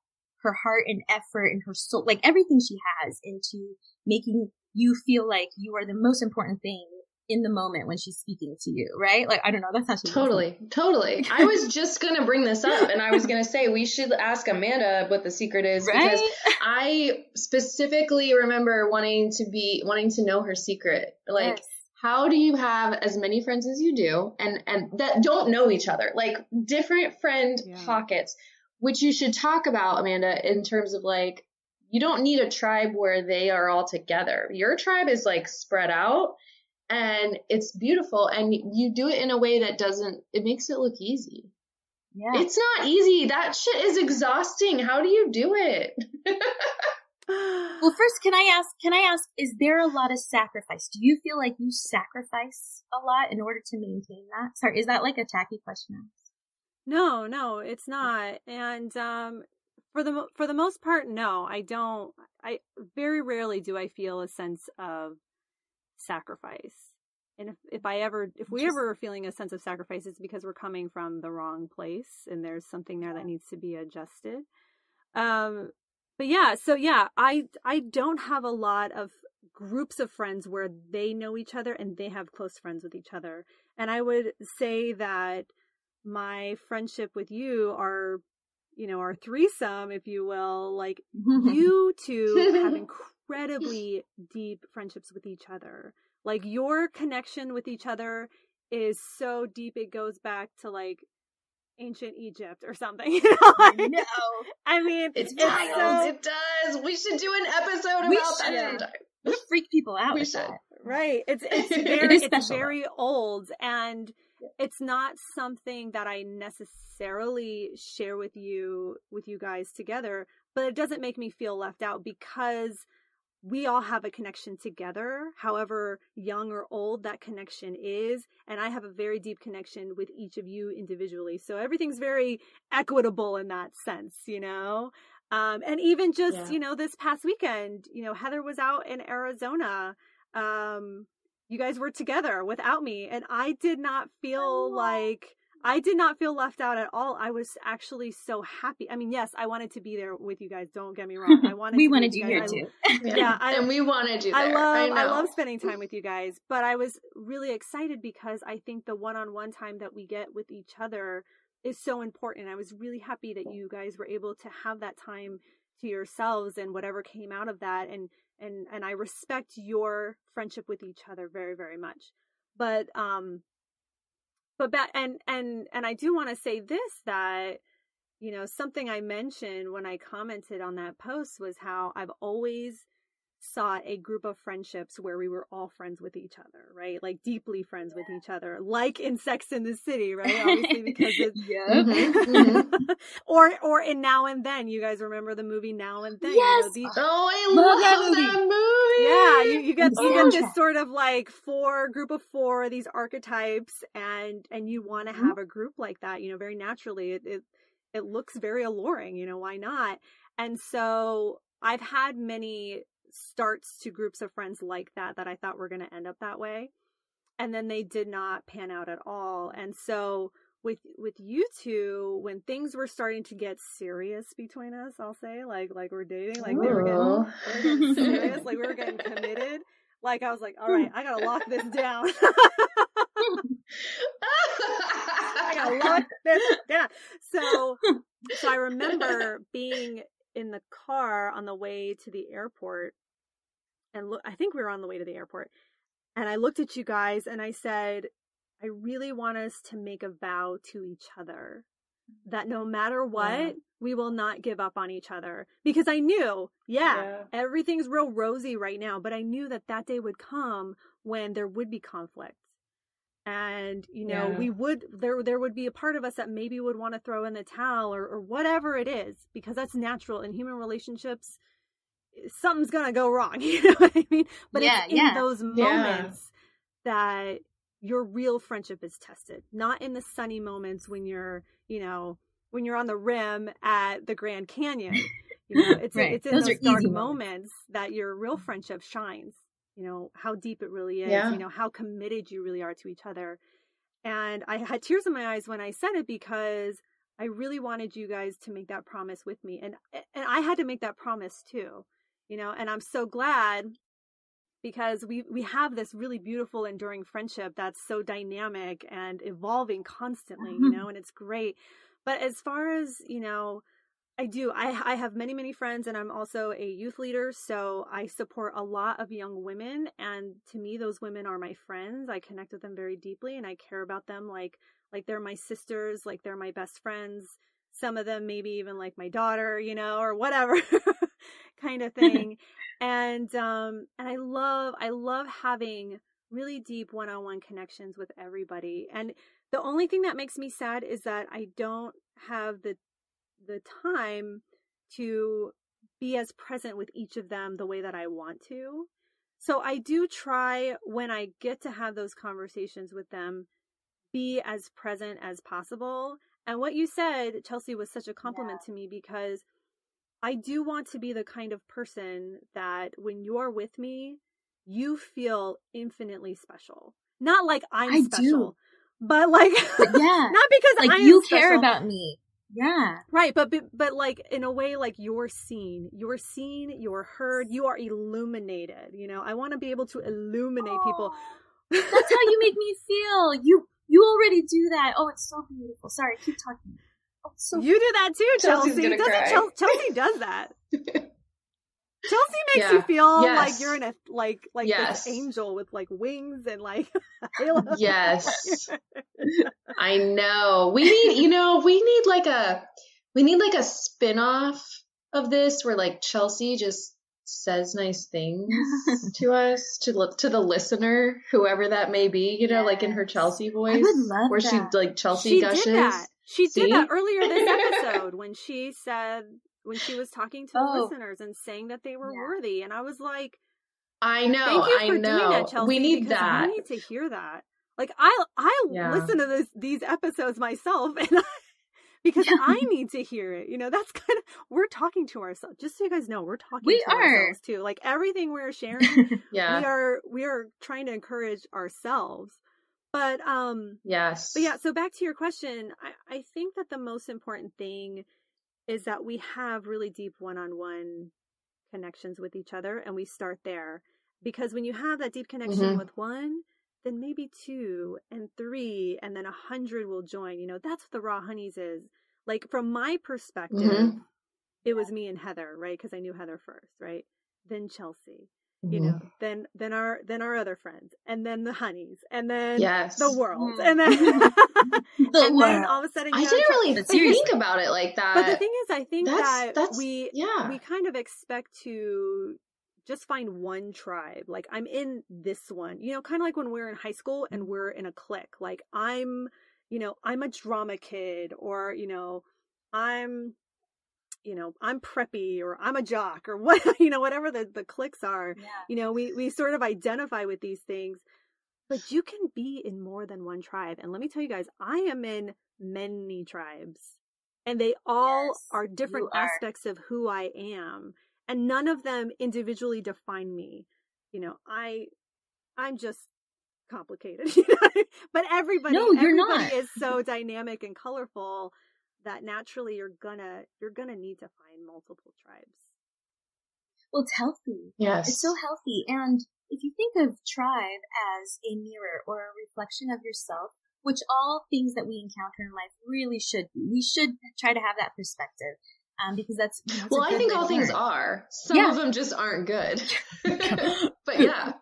her heart and effort and her soul, everything she has into making you feel like you are the most important thing in the moment when she's speaking to you, right? Like, I don't know. That's how she Totally. I was just going to bring this up, and I was going to say we should ask Amanda what the secret is, right? Because I specifically remember wanting to know her secret. Like, yes. How do you have as many friends as you do and that don't know each other? Like, different friend pockets, which you should talk about, Amanda, in terms of like, you don't need a tribe where they are all together. Your tribe is like spread out. And it's beautiful. And you do it in a way that it makes it look easy. Yeah. It's not easy. That shit is exhausting. How do you do it? Well, first, can I ask, is there a lot of sacrifice? Do you feel like you sacrifice a lot in order to maintain that? Sorry, is that like a tacky question? No, it's not. And, for the most part, no, I don't. I very rarely do I feel a sense of sacrifice. And if we ever are feeling a sense of sacrifice, it's because we're coming from the wrong place and there's something there that needs to be adjusted. But yeah, so yeah, I don't have a lot of groups of friends where they know each other and they have close friends with each other. And I would say that my friendship with you are, our threesome, if you will, like you two have incredibly deep friendships with each other. Like, your connection with each other is so deep, it goes back to like ancient Egypt or something. Like, no, I mean, it's wild. It does. We should do an episode about that sometime. We'll freak people out. We should. That. Right. It's very old, and it's not something that I necessarily share with you guys together, but it doesn't make me feel left out because we all have a connection together, however young or old that connection is. And I have a very deep connection with each of you individually. So everything's very equitable in that sense, and even just, this past weekend, Heather was out in Arizona. You guys were together without me, and I did not feel left out at all. I was actually so happy. I mean, yes, I wanted to be there with you guys. Don't get me wrong. We wanted you here too. Yeah, and we wanted you there. I love spending time with you guys, but I was really excited because I think the one-on-one time that we get with each other is so important. I was really happy that you guys were able to have that time to yourselves and whatever came out of that. And I respect your friendship with each other very, very much. But I do want to say this, that, something I mentioned when I commented on that post was how I've always sought a group of friendships where we were all friends with each other, right? Like deeply friends with each other, like in Sex and the City, right? Obviously, because it's or in Now and Then. You guys remember the movie Now and Then? Yes. I love that Yeah, movie. you get this sort of like group of four, these archetypes, and you want to have a group like that, very naturally. It looks very alluring, why not? And so I've had many starts to groups of friends like that I thought were going to end up that way, and then they did not pan out at all. And so with you two, when things were starting to get serious between us, I'll say, like we're dating, like we were getting serious, like we were getting committed, like I was like, all right, I gotta lock this down. I gotta lock this down. So I remember being in the car on the way to the airport, and I think we were on the way to the airport, and I looked at you guys and I said, I really want us to make a vow to each other that no matter what, we will not give up on each other. Because I knew, everything's real rosy right now, but I knew that day would come when there would be conflict. And, there would be a part of us that maybe would want to throw in the towel or whatever it is, because that's natural in human relationships. Something's going to go wrong. You know what I mean? But it's in those moments that your real friendship is tested, not in the sunny moments when you're, when you're on the rim at the Grand Canyon. It's in those dark moments that your real friendship shines. How deep it really is, how committed you really are to each other. And I had tears in my eyes when I said it, because I really wanted you guys to make that promise with me. And I had to make that promise too, and I'm so glad because we have this really beautiful, enduring friendship that's so dynamic and evolving constantly, you know, and it's great. But as far as, you know, I have many, many friends, and I'm also a youth leader. So I support a lot of young women. And to me, those women are my friends. I connect with them very deeply, and I care about them like they're my sisters, like they're my best friends. Some of them maybe even like my daughter, you know, or whatever kind of thing. And I love having really deep one-on-one connections with everybody. And the only thing that makes me sad is that I don't have the time to be as present with each of them the way that I want to. So I do try, when I get to have those conversations with them, be as present as possible. And what you said, Chelsea, was such a compliment to me, because I do want to be the kind of person that when you're with me, you feel infinitely special. Not like I'm special, but like, not because like I you am care special. about me. Yeah. Right. But like in a way, like you're seen, you're heard, you are illuminated. You know, I want to be able to illuminate people. That's how you make me feel. You already do that. Oh, it's so beautiful. Sorry, keep talking. Oh, so you do that too, Chelsea's Chelsea. gonna Chelsea does that. Chelsea makes you feel like you're in a like this angel with like wings and like halo. Yes. I know. We need like a spin-off of this where like Chelsea just says nice things to us, to the listener, whoever that may be, you know, like in her Chelsea voice. I would love where that. she like Chelsea gushes. Did that. She did that earlier this episode when she was talking to the listeners and saying that they were worthy. And I was like, I know. Thank you for doing that, Chelsea. We need that. We need to hear that. Like I listen to these episodes myself, and because I need to hear it. You know, that's kind of, we're talking to ourselves. Just so you guys know, we're talking to ourselves too. Like everything we're sharing, we are trying to encourage ourselves. But yes. But yeah, so back to your question, I think that the most important thing is that we have really deep one-on-one connections with each other, and we start there. Because when you have that deep connection with one, then maybe 2 and 3, and then 100 will join. You know, that's what the Raw Honeys is. Like from my perspective, it was me and Heather, right? Because I knew Heather first, right? Then Chelsea, you know, then our other friends, and then the Honeys, and then the world, and then then all of a sudden, I didn't really think about it like that. But the thing is, I think that's we kind of expect to just find one tribe. Like I'm in this one, you know, kind of like when we're in high school and we're in a clique. Like I'm a drama kid, or, I'm preppy, or I'm a jock, or what, whatever the cliques are, we sort of identify with these things, but you can be in more than one tribe. And let me tell you guys, I am in many tribes, and they all are different aspects of who I am. And none of them individually define me. I'm just complicated. But everybody is so dynamic and colorful that naturally you're gonna need to find multiple tribes. Well, it's healthy. Yes. It's so healthy. And if you think of tribe as a mirror or a reflection of yourself, which all things that we encounter in life really should be, we should try to have that perspective. Because that's I think all things are. Some of them just aren't good. But yeah,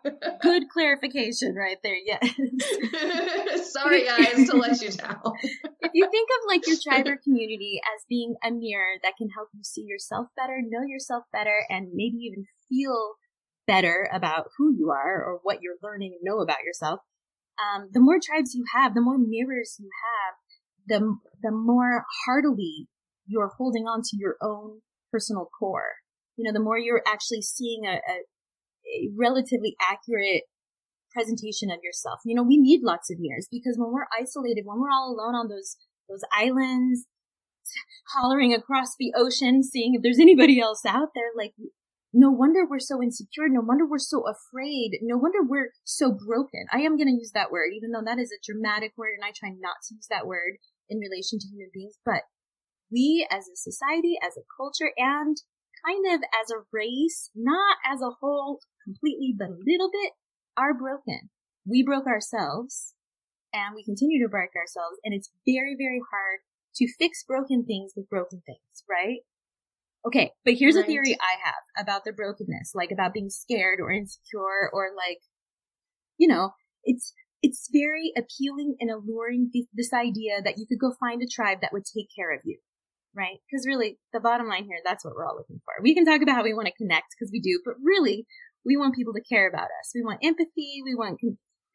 good clarification right there. Yes. Sorry, guys, to let you down. If you think of like your tribe or community as being a mirror that can help you see yourself better, know yourself better, and maybe even feel better about who you are or what you're learning and know about yourself, the more tribes you have, the more mirrors you have, the more heartily you're holding on to your own personal core. The more you're actually seeing a relatively accurate presentation of yourself. We need lots of mirrors, because when we're isolated, when we're all alone on those islands, hollering across the ocean, seeing if there's anybody else out there, like, no wonder we're so insecure. No wonder we're so afraid. No wonder we're so broken. I am going to use that word, even though that is a dramatic word, and I try not to use that word in relation to human beings. But we as a society, as a culture, and kind of as a race, not as a whole completely, but a little bit, are broken. We broke ourselves, and we continue to break ourselves, and it's very, very hard to fix broken things with broken things, right? Okay, but here's a theory I have about the brokenness, like about being scared or insecure or like, you know, it's very appealing and alluring, this idea that you could go find a tribe that would take care of you, right? Because really, the bottom line here, that's what we're all looking for. We can talk about how we want to connect, because we do, but really, we want people to care about us. We want empathy. We want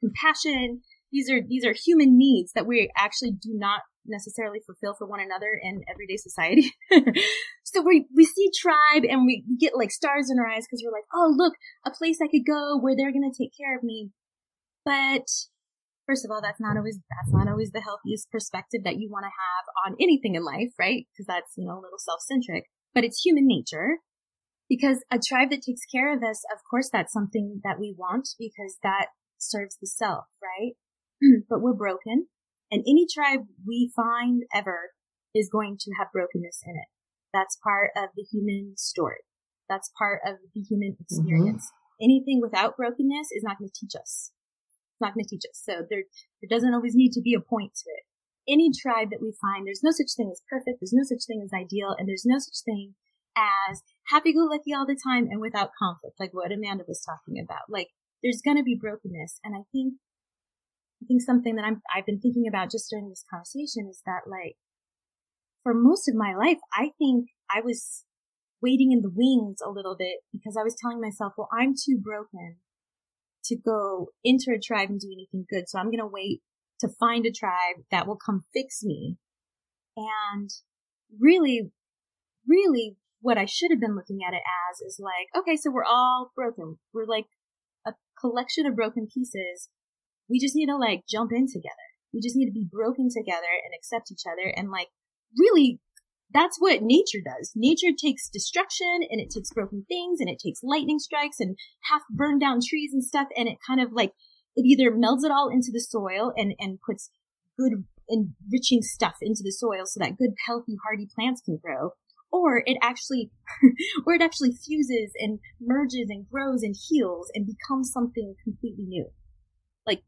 compassion. These are human needs that we actually do not necessarily fulfill for one another in everyday society. So we see tribe and we get like stars in our eyes because we're like, oh, look, a place I could go where they're going to take care of me. But first of all, that's not always the healthiest perspective that you want to have on anything in life, right? Because that's, a little self-centric, but it's human nature. Because a tribe that takes care of us, of course, that's something that we want because that serves the self, right? But we're broken. And any tribe we find ever is going to have brokenness in it. That's part of the human story. That's part of the human experience. Mm-hmm. Anything without brokenness is not going to teach us. It's not going to teach us. So there doesn't always need to be a point to it. Any tribe that we find, there's no such thing as perfect. There's no such thing as ideal. And there's no such thing as happy-go-lucky all the time and without conflict, like what Amanda was talking about. Like, there's going to be brokenness. And I think something that I've been thinking about just during this conversation is that, like, for most of my life, I think I was waiting in the wings a little bit because I was telling myself, well, I'm too broken to go enter a tribe and do anything good. So I'm going to wait to find a tribe that will come fix me. And really, really what I should have been looking at it as is like, okay, so we're all broken. We're like a collection of broken pieces. We just need to like jump in together. We just need to be broken together and accept each other. And like, really, that's what nature does. Nature takes destruction and it takes broken things and it takes lightning strikes and half burned down trees and stuff. And it kind of like, it either melds it all into the soil and puts good enriching stuff into the soil so that good, healthy, hardy plants can grow. Or it actually fuses and merges and grows and heals and becomes something completely new. Like,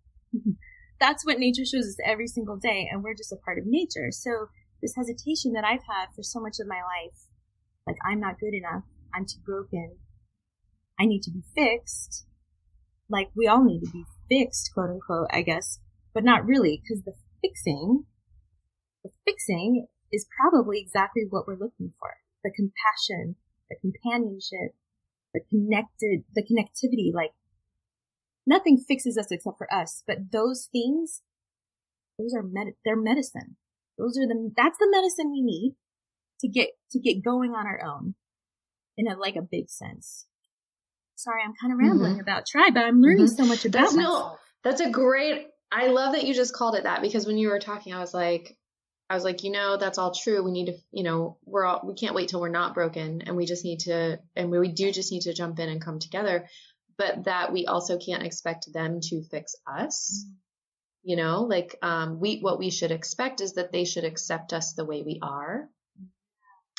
that's what nature shows us every single day, and we're just a part of nature. So this hesitation that I've had for so much of my life, like, I'm not good enough, I'm too broken, I need to be fixed. Like, we all need to be fixed, quote unquote, I guess, but not really, because the fixing is probably exactly what we're looking for. The compassion, the companionship, the connectivity, like, nothing fixes us except for us, but those things, they're medicine. That's the medicine we need to get going on our own in a big sense. Sorry, I'm kind of rambling about tribe, but I'm learning so much about myself. That's a great, I love that you just called it that, because when you were talking, I was like, that's all true. We need to, we can't wait till we're not broken, and we do just need to jump in and come together, but that we also can't expect them to fix us. What we should expect is that they should accept us the way we are.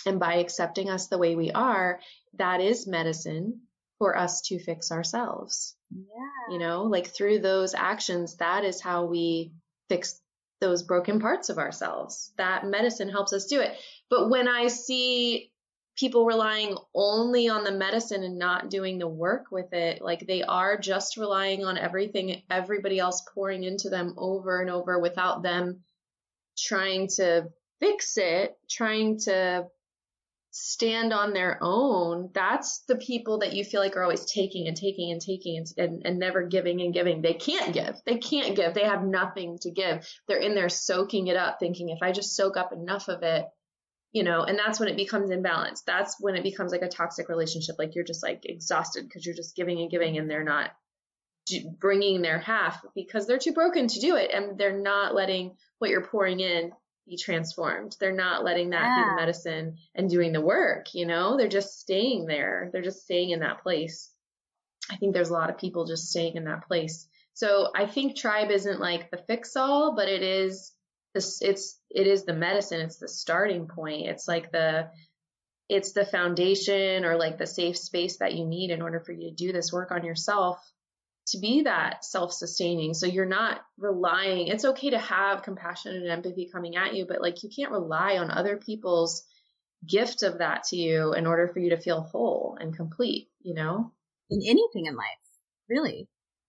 And by accepting us the way we are, that is medicine for us to fix ourselves. Yeah. Through those actions, that is how we fix those broken parts of ourselves. That medicine helps us do it. But when I see people relying only on the medicine and not doing the work with it, like they are just relying on everybody else pouring into them over and over without them trying to fix it, trying to stand on their own. That's the people that you feel like are always taking and taking and taking and never giving and giving. They can't give. They have nothing to give. They're in there soaking it up, thinking if I just soak up enough of it, and that's when it becomes imbalanced. That's when it becomes like a toxic relationship. Like you're just like exhausted because you're just giving and giving and they're not bringing their half because they're too broken to do it. And they're not letting what you're pouring in be transformed. They're not letting that be the medicine and doing the work. They're just staying there. They're just staying in that place. I think there's a lot of people just staying in that place. So I think tribe isn't like the fix all, but it is the medicine. It's the starting point. It's like it's the foundation or like the safe space that you need in order for you to do this work on yourself to be that self-sustaining. So you're not relying, it's okay to have compassion and empathy coming at you, but like you can't rely on other people's gift of that to you in order for you to feel whole and complete, you know? In anything in life, really,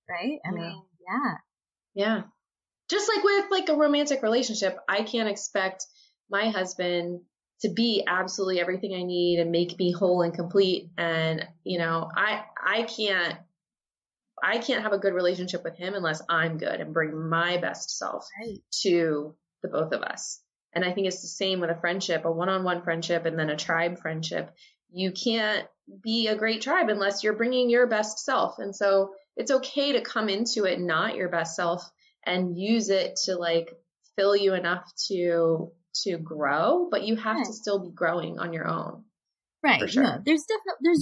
right? I mean, yeah. Yeah. Just like with like a romantic relationship, I can't expect my husband to be absolutely everything I need and make me whole and complete. And, you know, I can't have a good relationship with him unless I'm good and bring my best self to the both of us. And I think it's the same with a friendship, a one-on-one friendship, and then a tribe friendship. You can't be a great tribe unless you're bringing your best self. And so it's okay to come into it not your best self and use it to like fill you enough to grow, but you have to still be growing on your own. Right. Sure. No, there's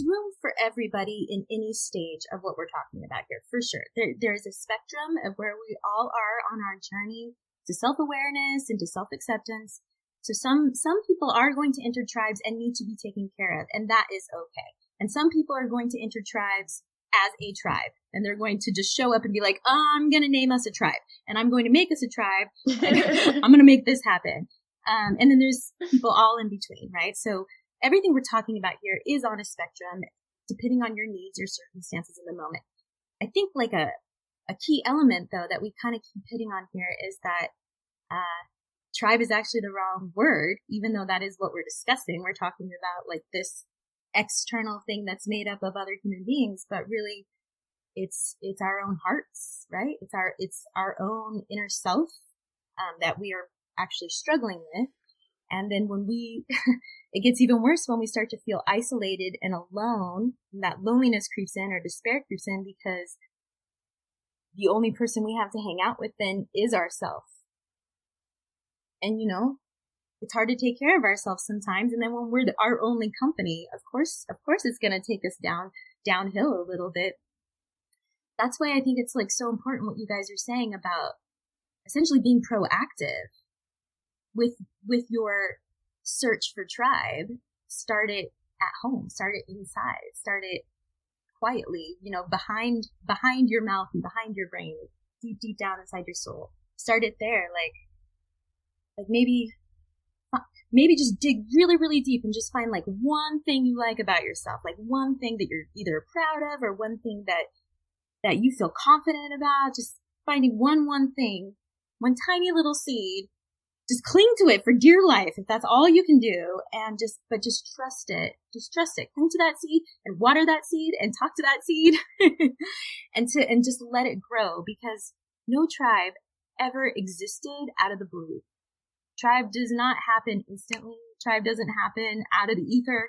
room for everybody in any stage of what we're talking about here, for sure. There's a spectrum of where we all are on our journey to self-awareness and to self-acceptance. So some people are going to enter tribes and need to be taken care of, and that is okay. And some people are going to enter tribes as a tribe, and they're going to just show up and be like, I'm going to name us a tribe, and I'm going to make us a tribe, and I'm going to make this happen. And then there's people all in between, right? So everything we're talking about here is on a spectrum, depending on your needs or circumstances in the moment. I think like a key element, though, that we kind of keep hitting on here is that tribe is actually the wrong word, even though that is what we're discussing. We're talking about like this external thing that's made up of other human beings, but really it's our own hearts, right? It's our own inner self that we are actually struggling with. And then when it gets even worse when we start to feel isolated and alone, and that loneliness creeps in or despair creeps in because the only person we have to hang out with then is ourself. And, you know, it's hard to take care of ourselves sometimes. And then when we're our only company, of course, it's going to take us downhill a little bit. That's why I think it's like so important what you guys are saying about essentially being proactive with your search for tribe. Start it at home, start it inside, start it quietly, you know, behind your mouth and behind your brain, deep down inside your soul. Start it there. Like maybe just dig really, really deep and just find like one thing you like about yourself, like one thing that you're either proud of or one thing that you feel confident about. Just finding one thing, one tiny little seed. Just cling to it for dear life if that's all you can do, and just trust it. Just trust it. Cling to that seed and water that seed and talk to that seed and just let it grow, because no tribe ever existed out of the blue. Tribe does not happen instantly. Tribe doesn't happen out of the ether.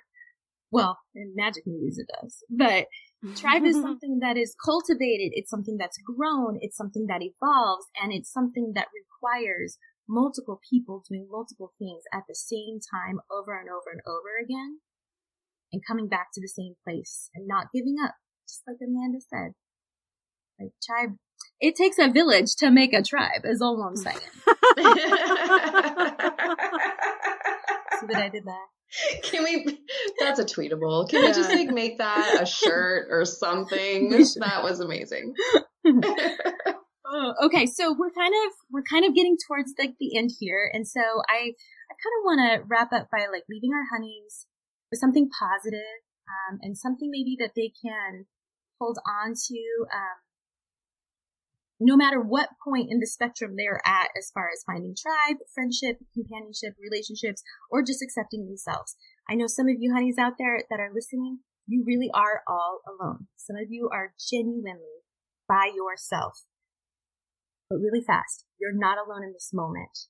Well, in magic movies it does. But tribe is something that is cultivated. It's something that's grown. It's something that evolves, and it's something that requires multiple people doing multiple things at the same time over and over and over again, and coming back to the same place and not giving up, just like Amanda said. Like tribe, it takes a village to make a tribe, is all I'm saying. See what I did there? That's a tweetable. Can we just like make that a shirt or something? That was amazing. Oh, okay, so we're kind of getting towards like the end here, and so I kind of want to wrap up by like leaving our honeys with something positive, and something maybe that they can hold on to, no matter what point in the spectrum they're at, as far as finding tribe, friendship, companionship, relationships, or just accepting themselves. I know some of you honeys out there that are listening, you really are all alone. Some of you are genuinely by yourself. But really fast, you're not alone in this moment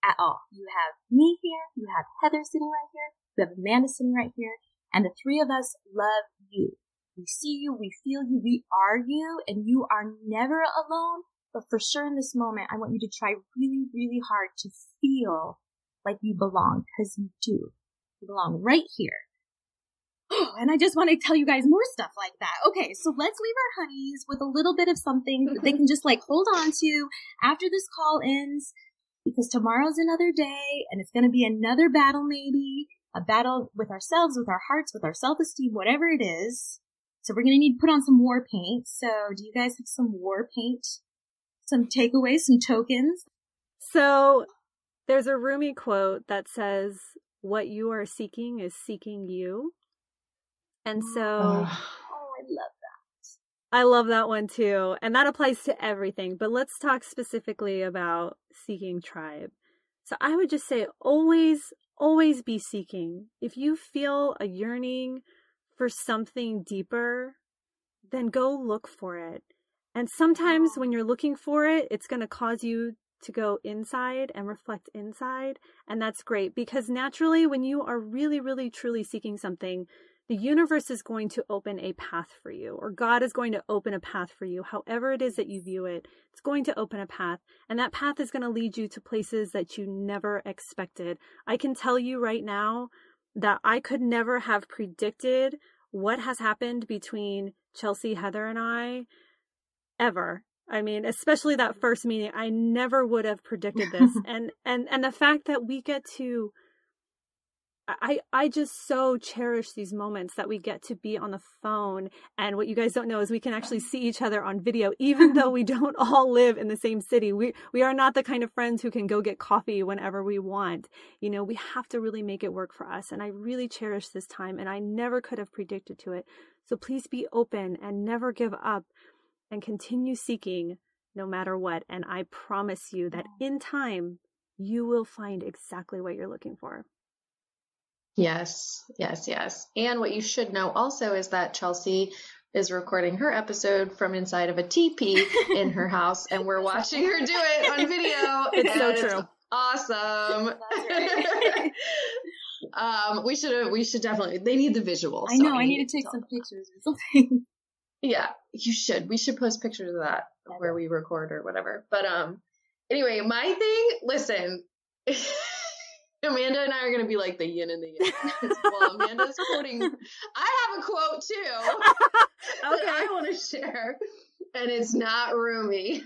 at all. You have me here, you have Heather sitting right here, you have Amanda sitting right here, and the three of us love you. We see you, we feel you, we are you, and you are never alone. But for sure in this moment, I want you to try really, really hard to feel like you belong, because you do. You belong right here. And I just want to tell you guys more stuff like that. Okay, so let's leave our honeys with a little bit of something that they can just like hold on to after this call ends, because tomorrow's another day and it's going to be another battle maybe. a battle with ourselves, with our hearts, with our self-esteem, whatever it is. So we're going to need to put on some war paint. So do you guys have some war paint? Some takeaways, some tokens? So there's a Rumi quote that says, what you are seeking is seeking you. And so I love that. I love that one too. And that applies to everything. But let's talk specifically about seeking tribe. So I would just say always be seeking. If you feel a yearning for something deeper, then go look for it. And sometimes when you're looking for it, it's going to cause you to go inside and reflect inside. And that's great, because naturally when you are really, really, truly seeking something, the universe is going to open a path for you, or God is going to open a path for you. However it is that you view it, it's going to open a path. And that path is going to lead you to places that you never expected. I can tell you right now that I could never have predicted what has happened between Chelsea, Heather, and I ever. I mean, especially that first meeting, I never would have predicted this. And the fact that we get to, I just so cherish these moments that we get to be on the phone. And what you guys don't know is we can actually see each other on video, even though we don't all live in the same city. We are not the kind of friends who can go get coffee whenever we want. You know, we have to really make it work for us. And I really cherish this time, and I never could have predicted to it. So please be open and never give up and continue seeking no matter what. And I promise you that in time, you will find exactly what you're looking for. Yes. And what you should know also is that Chelsea is recording her episode from inside of a teepee in her house, and we're watching her do it on video. It's so true. Awesome. We should definitely, they need the visual. I know, I need to take some pictures or something. Yeah, you should. We should post pictures of that where we record or whatever. But anyway, my thing, listen, Amanda and I are going to be like the yin and the yang. Well, Amanda's quoting. I have a quote too that I want to share, and it's not Rumi.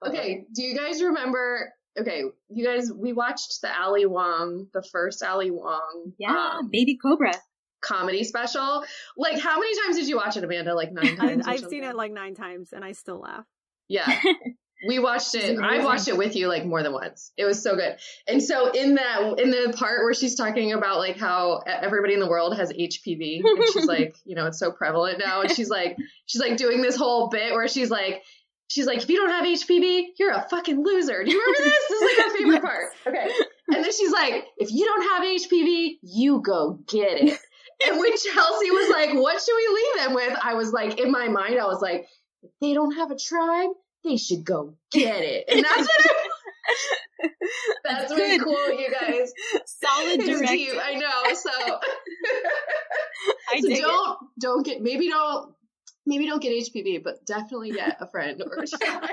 Okay, do you guys remember? Okay, you guys, we watched the Ali Wong, the first Ali Wong. Yeah, Baby Cobra. Comedy special. Like, how many times did you watch it, Amanda? Like 9 times? I've seen it like 9 times, and I still laugh. Yeah. We watched it. I watched it with you like more than once. It was so good. And so in the part where she's talking about like how everybody in the world has HPV, and she's like, you know, it's so prevalent now. And she's like doing this whole bit where she's like, if you don't have HPV, you're a fucking loser. Do you remember this? This is like her favorite part. Okay. And then she's like, if you don't have HPV, you go get it. And when Chelsea was like, what should we leave them with? I was like, in my mind, I was like, if they don't have a tribe, they should go get it. And that's what I quote, you guys. Solid direction. Deep, I know. So don't get get HPV, but definitely get a friend or a tribe.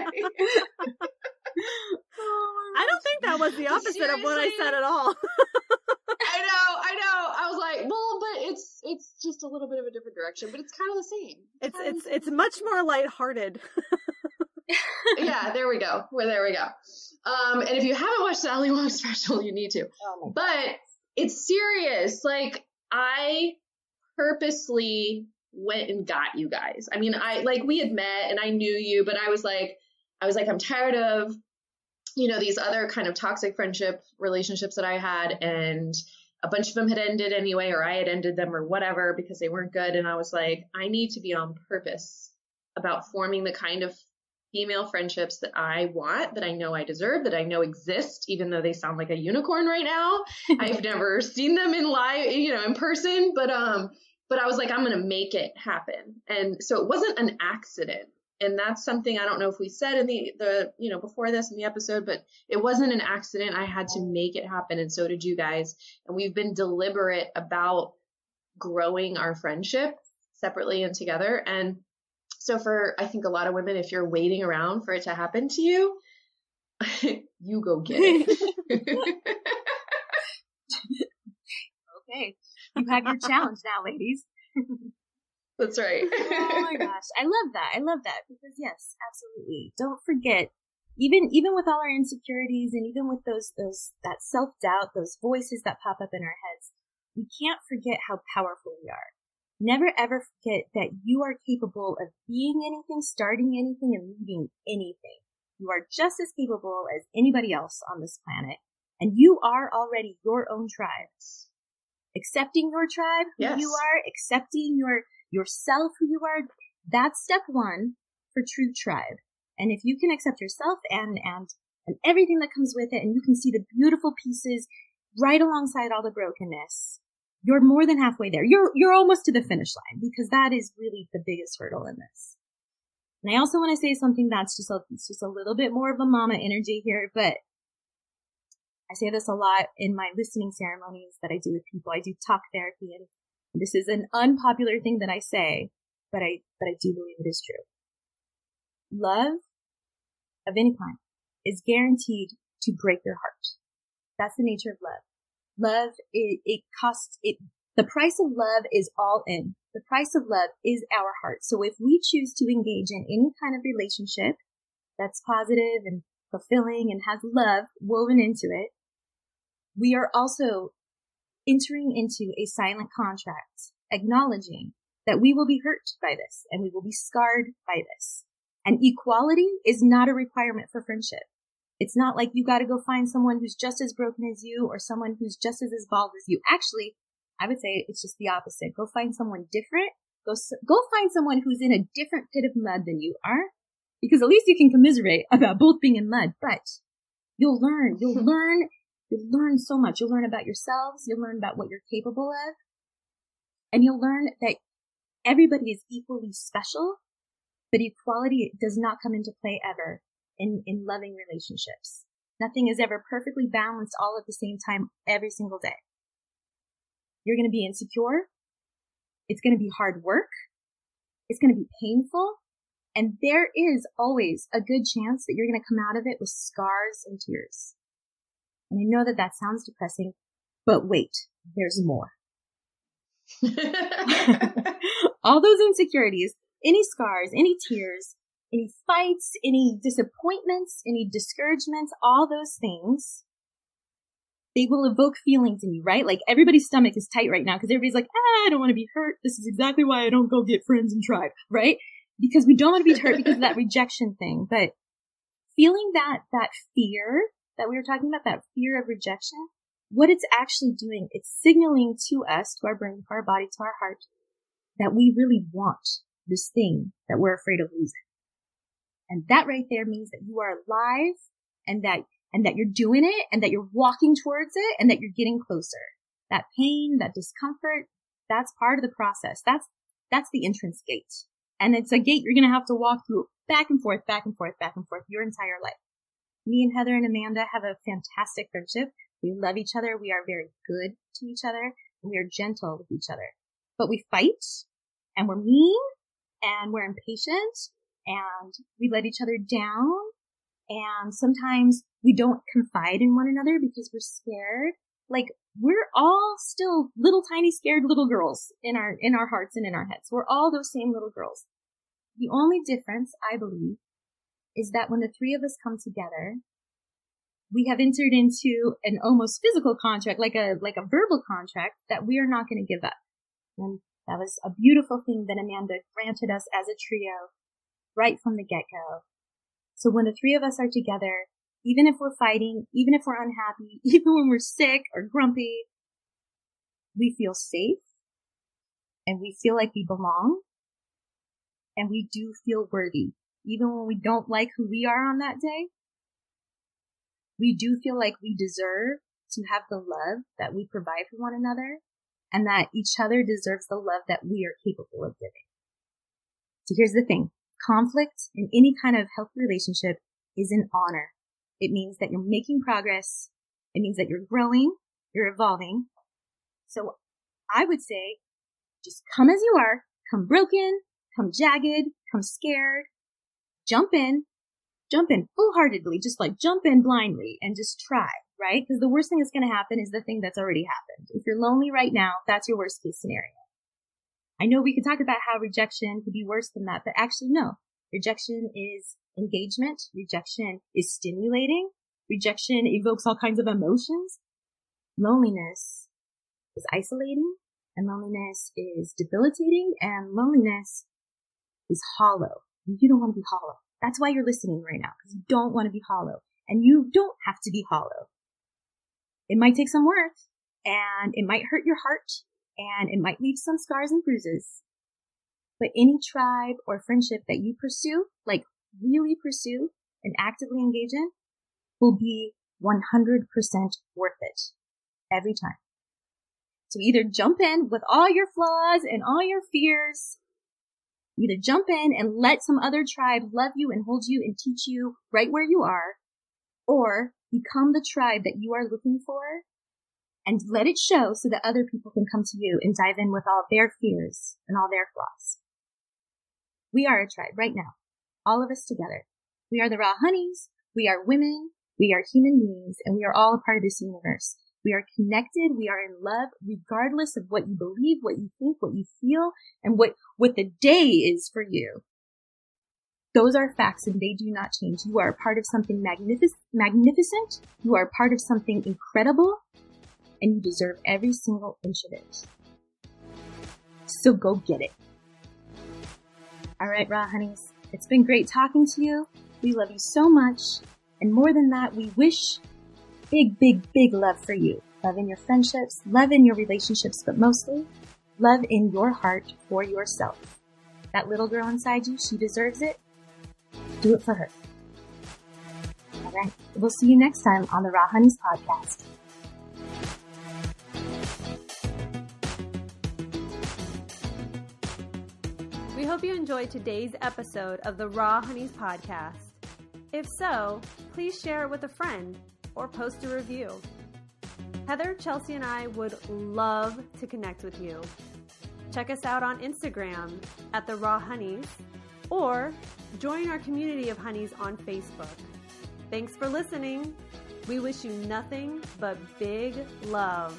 I don't think that was the opposite of what I said at all. I know. I was like, well, but it's just a little bit of a different direction, but it's kind of the same. It's much more lighthearted. Yeah, there we go. And if you haven't watched the Ali Wong special, you need to. Oh, but it's serious. Like, I purposely went and got you guys. I mean, we had met and I knew you, but I was like, I'm tired of, you know, these other kind of toxic friendship relationships that I had, and a bunch of them had ended anyway, or I had ended them or whatever because they weren't good. And I was like, I need to be on purpose about forming the kind of female friendships that I want, that I know I deserve, that I know exist, even though they sound like a unicorn right now. I've never seen them in live, you know, in person, but I was like, I'm going to make it happen. And so it wasn't an accident. And that's something I don't know if we said in the you know, before this in the episode, but it wasn't an accident. I had to make it happen. And so did you guys. And we've been deliberate about growing our friendship separately and together. And so for, I think a lot of women, if you're waiting around for it to happen to you, you go get it. Okay. You have your challenge now, ladies. That's right. Oh my gosh. I love that. Because yes, absolutely. Don't forget even with all our insecurities and even with that self-doubt, those voices that pop up in our heads, we can't forget how powerful we are. Never ever forget that you are capable of being anything, starting anything, and leaving anything. You are just as capable as anybody else on this planet, and you are already your own tribe. Accepting your tribe, who you are, accepting yourself, who you are, that's step one for true tribe. And if you can accept yourself and everything that comes with it, and you can see the beautiful pieces right alongside all the brokenness, you're more than halfway there. You're almost to the finish line, because that is really the biggest hurdle in this. And I also want to say something that's just a little bit more of a mama energy here, but I say this a lot in my listening ceremonies that I do with people. I do talk therapy, and this is an unpopular thing that I say, but I do believe it is true. Love of any kind is guaranteed to break your heart. That's the nature of love. Love, the price of love is all in. The price of love is our heart. So if we choose to engage in any kind of relationship that's positive and fulfilling and has love woven into it, we are also entering into a silent contract, acknowledging that we will be hurt by this and we will be scarred by this. And equality is not a requirement for friendship. It's not like you got to go find someone who's just as broken as you or someone who's just as evolved as you. Actually, I would say it's just the opposite. Go find someone different. Go find someone who's in a different pit of mud than you are, because at least you can commiserate about both being in mud. But you'll learn so much. You'll learn about yourselves. You'll learn about what you're capable of. And you'll learn that everybody is equally special, but equality does not come into play ever in loving relationships. Nothing is ever perfectly balanced all at the same time every single day. You're going to be insecure. It's going to be hard work. It's going to be painful. And there is always a good chance that you're going to come out of it with scars and tears. And I know that sounds depressing, but wait, there's more. All those insecurities, any scars, any tears, any fights, any disappointments, any discouragements, all those things, they will evoke feelings in you, right? Like everybody's stomach is tight right now because everybody's like, I don't want to be hurt. This is exactly why I don't go get friends and tribe, right? Because we don't want to be hurt because of that rejection thing. But feeling that fear that we were talking about, that fear of rejection, what it's actually doing, it's signaling to us, to our brain, to our body, to our heart, that we really want this thing that we're afraid of losing. And that right there means that you are alive and that you're doing it and that you're walking towards it and that you're getting closer. That pain, that discomfort, that's part of the process. That's the entrance gate. And it's a gate you're going to have to walk through back and forth, back and forth, back and forth your entire life. Me and Heather and Amanda have a fantastic friendship. We love each other. We are very good to each other. And we are gentle with each other. But we fight and we're mean and we're impatient and we let each other down. And sometimes we don't confide in one another because we're scared. Like we're all still little tiny scared little girls in our hearts and in our heads. We're all those same little girls. The only difference, I believe, is that when the three of us come together, we have entered into an almost physical contract, like a verbal contract that we are not going to give up. And that was a beautiful thing that Amanda granted us as a trio right from the get-go. So when the three of us are together, even if we're fighting, even if we're unhappy, even when we're sick or grumpy, we feel safe and we feel like we belong and we do feel worthy. Even when we don't like who we are on that day, we do feel like we deserve to have the love that we provide for one another and that each other deserves the love that we are capable of giving. So here's the thing. Conflict in any kind of healthy relationship is an honor. It means that you're making progress. It means that you're growing, you're evolving. So I would say just come as you are, come broken, come jagged, come scared, jump in full-heartedly, just like jump in blindly and just try, right? Because the worst thing that's going to happen is the thing that's already happened. If you're lonely right now, that's your worst case scenario. I know we could talk about how rejection could be worse than that, but actually no. Rejection is engagement. Rejection is stimulating. Rejection evokes all kinds of emotions. Loneliness is isolating, and loneliness is debilitating, and loneliness is hollow. You don't want to be hollow. That's why you're listening right now, because you don't want to be hollow. And you don't have to be hollow. It might take some work, and it might hurt your heart, and it might leave some scars and bruises. But any tribe or friendship that you pursue, like really pursue and actively engage in, will be 100% worth it every time. So either jump in with all your flaws and all your fears, either jump in and let some other tribe love you and hold you and teach you right where you are, or become the tribe that you are looking for and let it show so that other people can come to you and dive in with all their fears and all their flaws. We are a tribe right now, all of us together. We are the Raw Honeys. We are women. We are human beings, and we are all a part of this universe. We are connected. We are in love, regardless of what you believe, what you think, what you feel, and what the day is for you. Those are facts, and they do not change. You are a part of something magnificent. You are a part of something incredible, and you deserve every single inch of it. So go get it. All right, Raw Honeys, it's been great talking to you. We love you so much. And more than that, we wish big, big, big love for you. Love in your friendships, love in your relationships, but mostly love in your heart for yourself. That little girl inside you, she deserves it. Do it for her. All right. We'll see you next time on the Raw Honeys podcast. We hope you enjoyed today's episode of the Raw Honeys podcast. If so, please share it with a friend or post a review. Heather, Chelsea, and I would love to connect with you. Check us out on Instagram at the Raw Honeys or join our community of honeys on Facebook. Thanks for listening. We wish you nothing but big love.